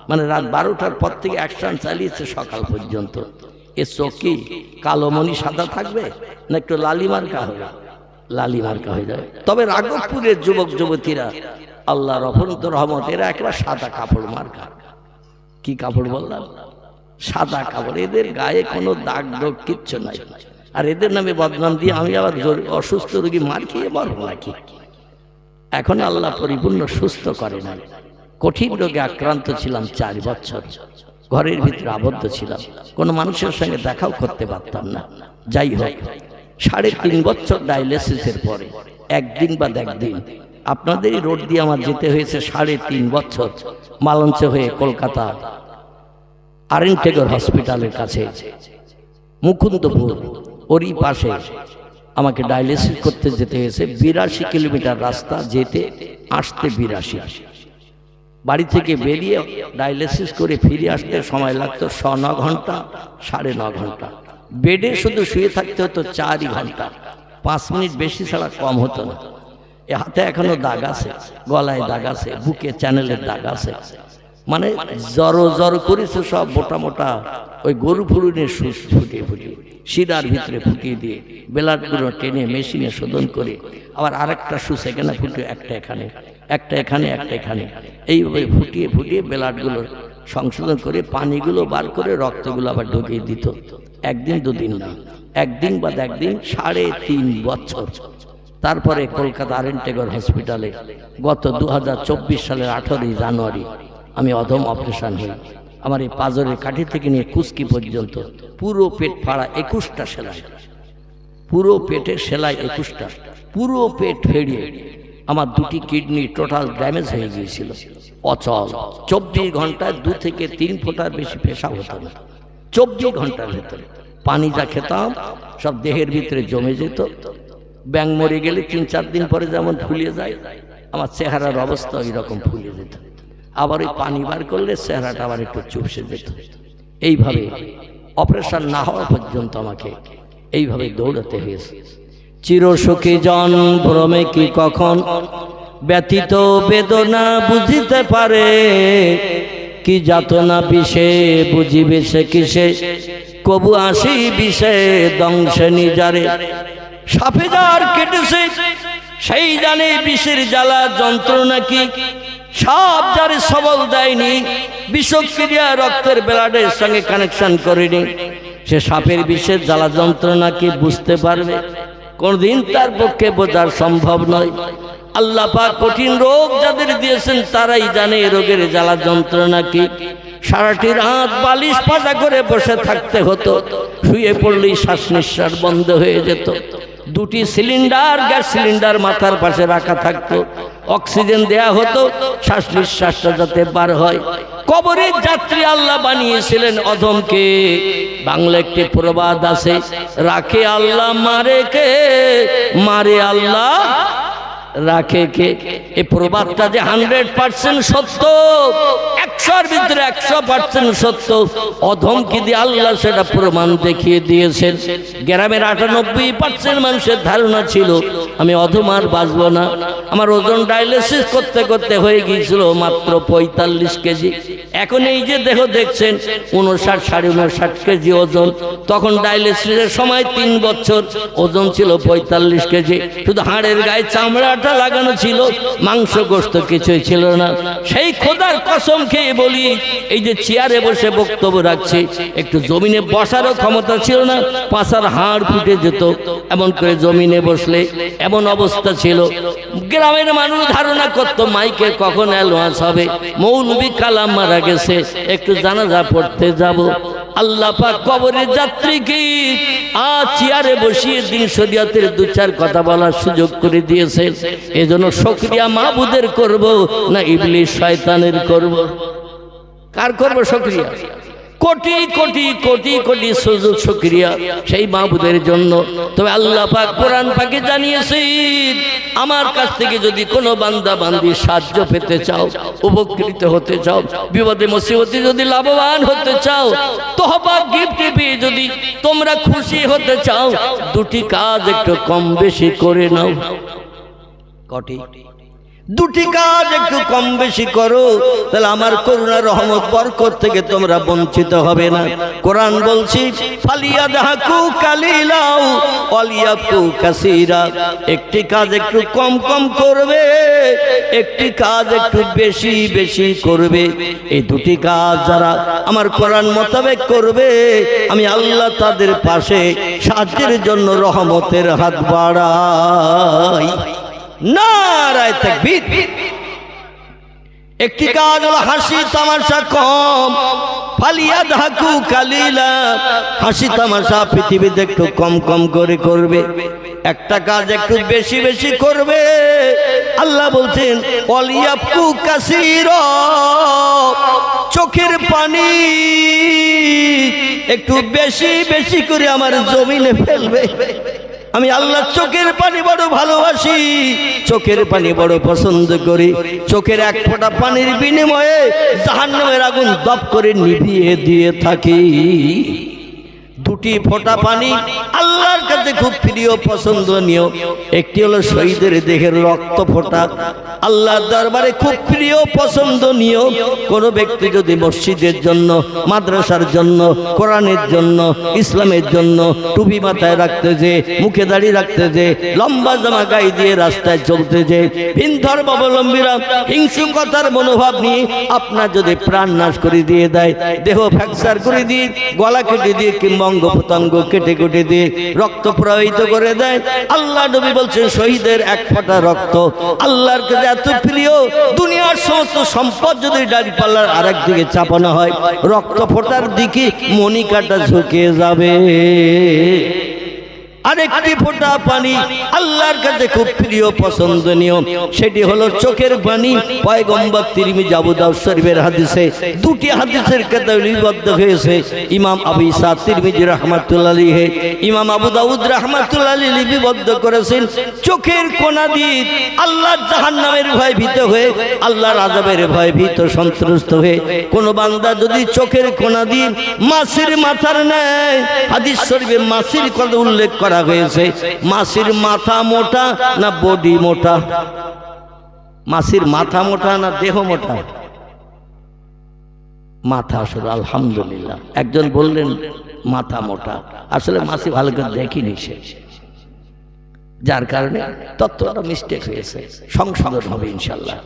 Speaker 1: মানে রাত 12টার পর থেকে অ্যাকশন চালিয়েছে সকাল পর্যন্ত। এ চোখ কি কালো মণি সাদা থাকবে না একটু লালি মার্কা হবে? লালি মার্কা হয়ে যাবে। তবে রাঘবপুরের যুবক যুবতীরা আল্লাহর অপরন্ত রহমত, এরা একেবারে সাদা কাপড় মার্কা। কি কাপড় বললাম? সাদা কাপড়। এদের গায়ে কোনো দাগ ডোগ কিচ্ছু নাই। আর এদের নামে বদনাম দিয়ে আমি আবার অসুস্থ রোগী মার খেয়ে মরব নাকি? এখন আল্লাহ পরিপূর্ণ সুস্থ করে নাই। কঠিন রোগে আক্রান্ত ছিলাম 4 বছর, ঘরের ভিতরে আবদ্ধ ছিলাম, কোনো মানুষের সঙ্গে দেখাও করতে পারতাম না। যাই হোক, 3.5 বছর ডায়ালিসিসের পরে একদিন বাদ একদিন আপনাদেরই রোড দিয়ে আমার যেতে হয়েছে 3.5 বছর মালঞ্চ হয়ে কলকাতা আরেনটেগর হসপিটালের কাছে মুকুন্দপুর, ওরই পাশে আমাকে ডায়ালিসিস করতে যেতে হয়েছে। 82 কিলোমিটার রাস্তা, যেতে আসতে 82। বাড়ি থেকে বেরিয়ে ডায়ালিসিস করে ফিরে আসতে সময় লাগতো 9 ঘন্টা, 9.5 ঘন্টা। বেডে শুধু শুয়ে থাকতে হতো 4 ঘন্টা, 5 মিনিট বেশি ছাড়া কম হতো না। এ হাতে এখনো দাগ আছে, গলায় দাগ আছে, বুকে চ্যানেলের দাগ আছে। মানে জড়ো করেছে সব মোটা মোটা ওই গরু ফুলুনের সুচ ফুটিয়ে ফুটিয়ে, শিরার ভিতরে ফুটিয়ে দিয়ে ব্লাডগুলো টেনে মেশিনে শোধন করে আবার আরেকটা সুচ এখানে ফুটিয়ে, একটা এখানে, একটা এখানে, একটা এখানে, এইভাবে ফুটিয়ে ফুটিয়ে ব্লাডগুলো সংশোধন করে পানিগুলো বার করে রক্তগুলো আবার ঢুকিয়ে দিত। একদিন 2 দিন না, একদিন বাদ একদিন 3.5 বছর। তারপরে কলকাতা আরেনটেগর হসপিটালে গত 2024 সালের 18 জানুয়ারি আমি অধম অপারেশন হই। আমার এই পাজরের কাঠি থেকে নিয়ে কুস্কি পর্যন্ত পুরো পেট ফাড়া, 21টা সেলাই, পুরো পেটে সেলাই 21টা, পুরো পেট ফেড়িয়ে আমার 2টি কিডনি টোটাল ড্যামেজ হয়ে গিয়েছিল, অচল। 24 ঘন্টায় 2 থেকে 3 ফোঁটার বেশি পেশাব হতো না। 24 ঘন্টার ভেতরে পানি যা খেতাম সব দেহের ভিতরে জমে যেত। ব্যাঙ মরে গেলে 3-4 দিন পরে যেমন ফুলিয়ে যায়, আমার চেহারার অবস্থা ওই রকম ফুলিয়ে যেত। আবার ওই পানি বার করলে চেহারাটা আবার একটু চুপসে যেত। এইভাবে অপারেশন না হওয়া পর্যন্ত আমাকে এইভাবে দৌড়াতে হয়েছে। চিরসুখী জন ভ্রমে কি কখন ব্যতীত বেদনা বুঝিতে পারে, কি যাতনা বিষে বুঝিবে সে কিসে, কবু আসি বিষে দংশে নিজারে। সাপে যার কেটেছে সেই জানে বিষের জ্বালা যন্ত্রণা কি, সাপ যারে সবল দেয়নি, বিষক্রিয়া রক্তের ব্লাডের সঙ্গে কানেকশন করেনি, সে সাপের বিষের জ্বালা যন্ত্রণা কি বুঝতে পারবে? কোনদিন তার পক্ষে বোঝা সম্ভব নয়। আল্লাহ পাক কঠিন রোগ যাদের দিয়েছেন তারাই জানে রোগের জ্বালা যন্ত্রণা কি। সারাটি রাত বালিশ পাতা করে বসে থাকতে হতো, শুয়ে পড়লেই শ্বাস নিঃশ্বাস বন্ধ হয়ে যেত। 2টি সিলিন্ডার, গ্যাস সিলিন্ডার মাথার পাশে রাখা থাকতো, অক্সিজেন দেয়া হতো শ্বাস নিঃশ্বাসটা যাতে বার হয়। কবরের যাত্রী আল্লাহ বানিয়েছিলেন অধমকে। বাংলা একটি প্রবাদ আছে, রাখে আল্লাহ মারে কে, মারে আল্লাহ রাখে কে? এই প্রবাদটা যে 100% সত্য, 100-র ভিতরে 100% সত্য, অধমকে দিয়ে আল্লাহ সেটা প্রমাণ দেখিয়ে দিয়েছেন। গ্রামের 98% মানুষের ধারণা ছিল আমি অধম আর বাঁচব না। আমার ওজন ডায়ালিসিস করতে করতে হয়ে গিয়েছিল মাত্র 45 কেজি। এখন এই যে দেহ দেখছেন 59-59.5 কেজি ওজন। তখন ডায়ালিসিসের সময় 3 বছর ওজন ছিল 45 কেজি। শুধু হাড়ের গায়ে চামড়াটা লাগানো ছিল, মাংস গোস্ত কিছুই ছিল না। সেই খোদার কসম খেয়ে বলি, এই যে চেয়ারে বসে বক্তব্য রাখছি, একটু জমিনে বসারও ক্ষমতা ছিল না, পাছার হাড় ফুটে যেত এমন করে জমিনে বসলে, এমন অবস্থা ছিল। গ্রামের মানুষ ধারণা করত মাইকে কখন অ্যালোয়ান্স হবে, মৌলভী কালাম মারা গেছে, একটু জানাজা পড়তে যাব। আল্লাহ পাক কবরের যাত্রীকে আজ চেয়ারে বসিয়ে দিন শরীয়তের 2-4 কথা বলার সুযোগ করে দিয়েছে। এজন্য শুকরিয়া মাবুদের করব না ইবলিস শয়তানের করব? কার করব শুকরিয়া? কোটি কোটি কোটি কোটি সুযোগ শুকরিয়া সেই মাবুদের জন্য। তবে আল্লাহ পাক কোরআন পাকে জানিয়েছেন, আমার কাছ থেকে যদি কোনো বান্দা বান্দি সাহায্য পেতে চাও, উপকৃত হতে চাও, বিপদে মুসিবতে যদি লাভবান হতে চাও, তহবা গিফট পেয়ে যদি তোমরা খুশি হতে চাও, 2টি কাজ একটু কম বেশি করে নাও। কটি? 2টি কাজ একটু কম বেশি করো, তাহলে আমার করুণা রহমত বরকত থেকে তোমরা বঞ্চিত হবে না। কোরআন বলছি, ফালিয়াদহাকু কালিলাউ ওয়ালিয়াবকু কাসীরা। একটি কাজ একটু কম কম করবে, একটি কাজ একটু বেশি বেশি করবে। এই 2টি কাজ যারা আমার কোরআন মোতাবেক করবে, আমি আল্লাহ তাদের পাশে সাহায্যের জন্য রহমতের হাত বাড়াই। নারায়ে তাকবীর। একটি কাজ হলো হাসি তামাশা কম, ফালিয়াদহাকু কালিলা। হাসি তামাশা পৃথিবীতে একটু কম কম করে করবে, একটা কাজ একটু বেশি বেশি করবে। আল্লাহ বলছেন ওয়ালিয়াবকু কাসীরা, চোখের পানি একটু বেশি বেশি করে আমার জমিনে ফেলবে। আমি আল্লাহ চোখের পানি বড় ভালোবাসি, চোখের পানি বড় পছন্দ করি। চোখের 1 ফোঁটা পানির বিনিময়ে জাহান্নামের আগুন দপ করে নিভিয়ে দিয়ে থাকি। 2টি ফোঁটা পানি আল্লাহর কাছে খুব প্রিয় পছন্দনীয়। একটি হলো শহীদের দেহের রক্ত ফোঁটা, আল্লাহর দরবারে খুব প্রিয় পছন্দনীয়। কোনো ব্যক্তি যদি মসজিদের জন্য, মাদ্রাসার জন্য, কোরআনের জন্য, ইসলামের জন্য টুপি মাথায় রাখতে যে, মুখে দাড়ি রাখতে যে, লম্বা জামা গায়ে দিয়ে রাস্তায় চলতে যে, ভিন ধর্মাবলম্বীরা হিংসুকতার মনোভাব নিয়ে আপনার যদি প্রাণ নাশ করে দিয়ে দেয়, দেহ ফ্র্যাকচার করে দিয়ে, গলা কেটে দিয়ে কিংবা অঙ্গ প্রত্যঙ্গ কেটে কেটে দিয়ে রক্ত প্রবাহিত করে দেয়, আল্লাহ নবী বলছেন শহীদের 1 ফোঁটা রক্ত আল্লাহর কাছে এত প্রিয়, দুনিয়ার সমস্ত সম্পদ যদি ডালপালার আরেক দিকে চাপানো হয়, রক্ত ফোঁটার দিকে মণিকাটা ঝুঁকে যাবে। আরেকটি ফোঁটা পানি আল্লাহর কাছে খুব প্রিয় পছন্দনীয়, সেটি হলো চোখের পানি। পয়গম্বর তিরমিজি আবু দাউদ শরীফের হাদিসে 2টি হাদিসের কিতাবে লিপিবদ্ধ হয়েছে। ইমাম আবু ঈসা তিরমিজি রাহমাতুল্লাহ আলাইহি, ইমাম আবু দাউদ রাহমাতুল্লাহ আলাইহি লিপিবদ্ধ করেছেন, চোখের কোনা দিয়ে আল্লাহর জাহান্নামের ভয় ভীত হয়ে, আল্লাহর আযাবের ভয় ভীত সন্ত্রস্ত হয়ে কোন বান্দা যদি চোখের কোনা দিয়ে মাছির মাথার ন্যায়, হাদিস শরীফে মাছির কথা উল্লেখ করা হয়েছে, মাছির মাথা মোটা না বডি মোটা? মাছির মাথা মোটা না দেহ মোটা? মাথা আসলে আলহামদুলিল্লাহ। একজন বললেন মাথা মোটা, আসলে মাছি ভালো করে দেখিনি সে, যার কারণে তত্ত্বটা মিস্টেক হয়েছে, সংশোধন হবে ইনশাল্লাহ।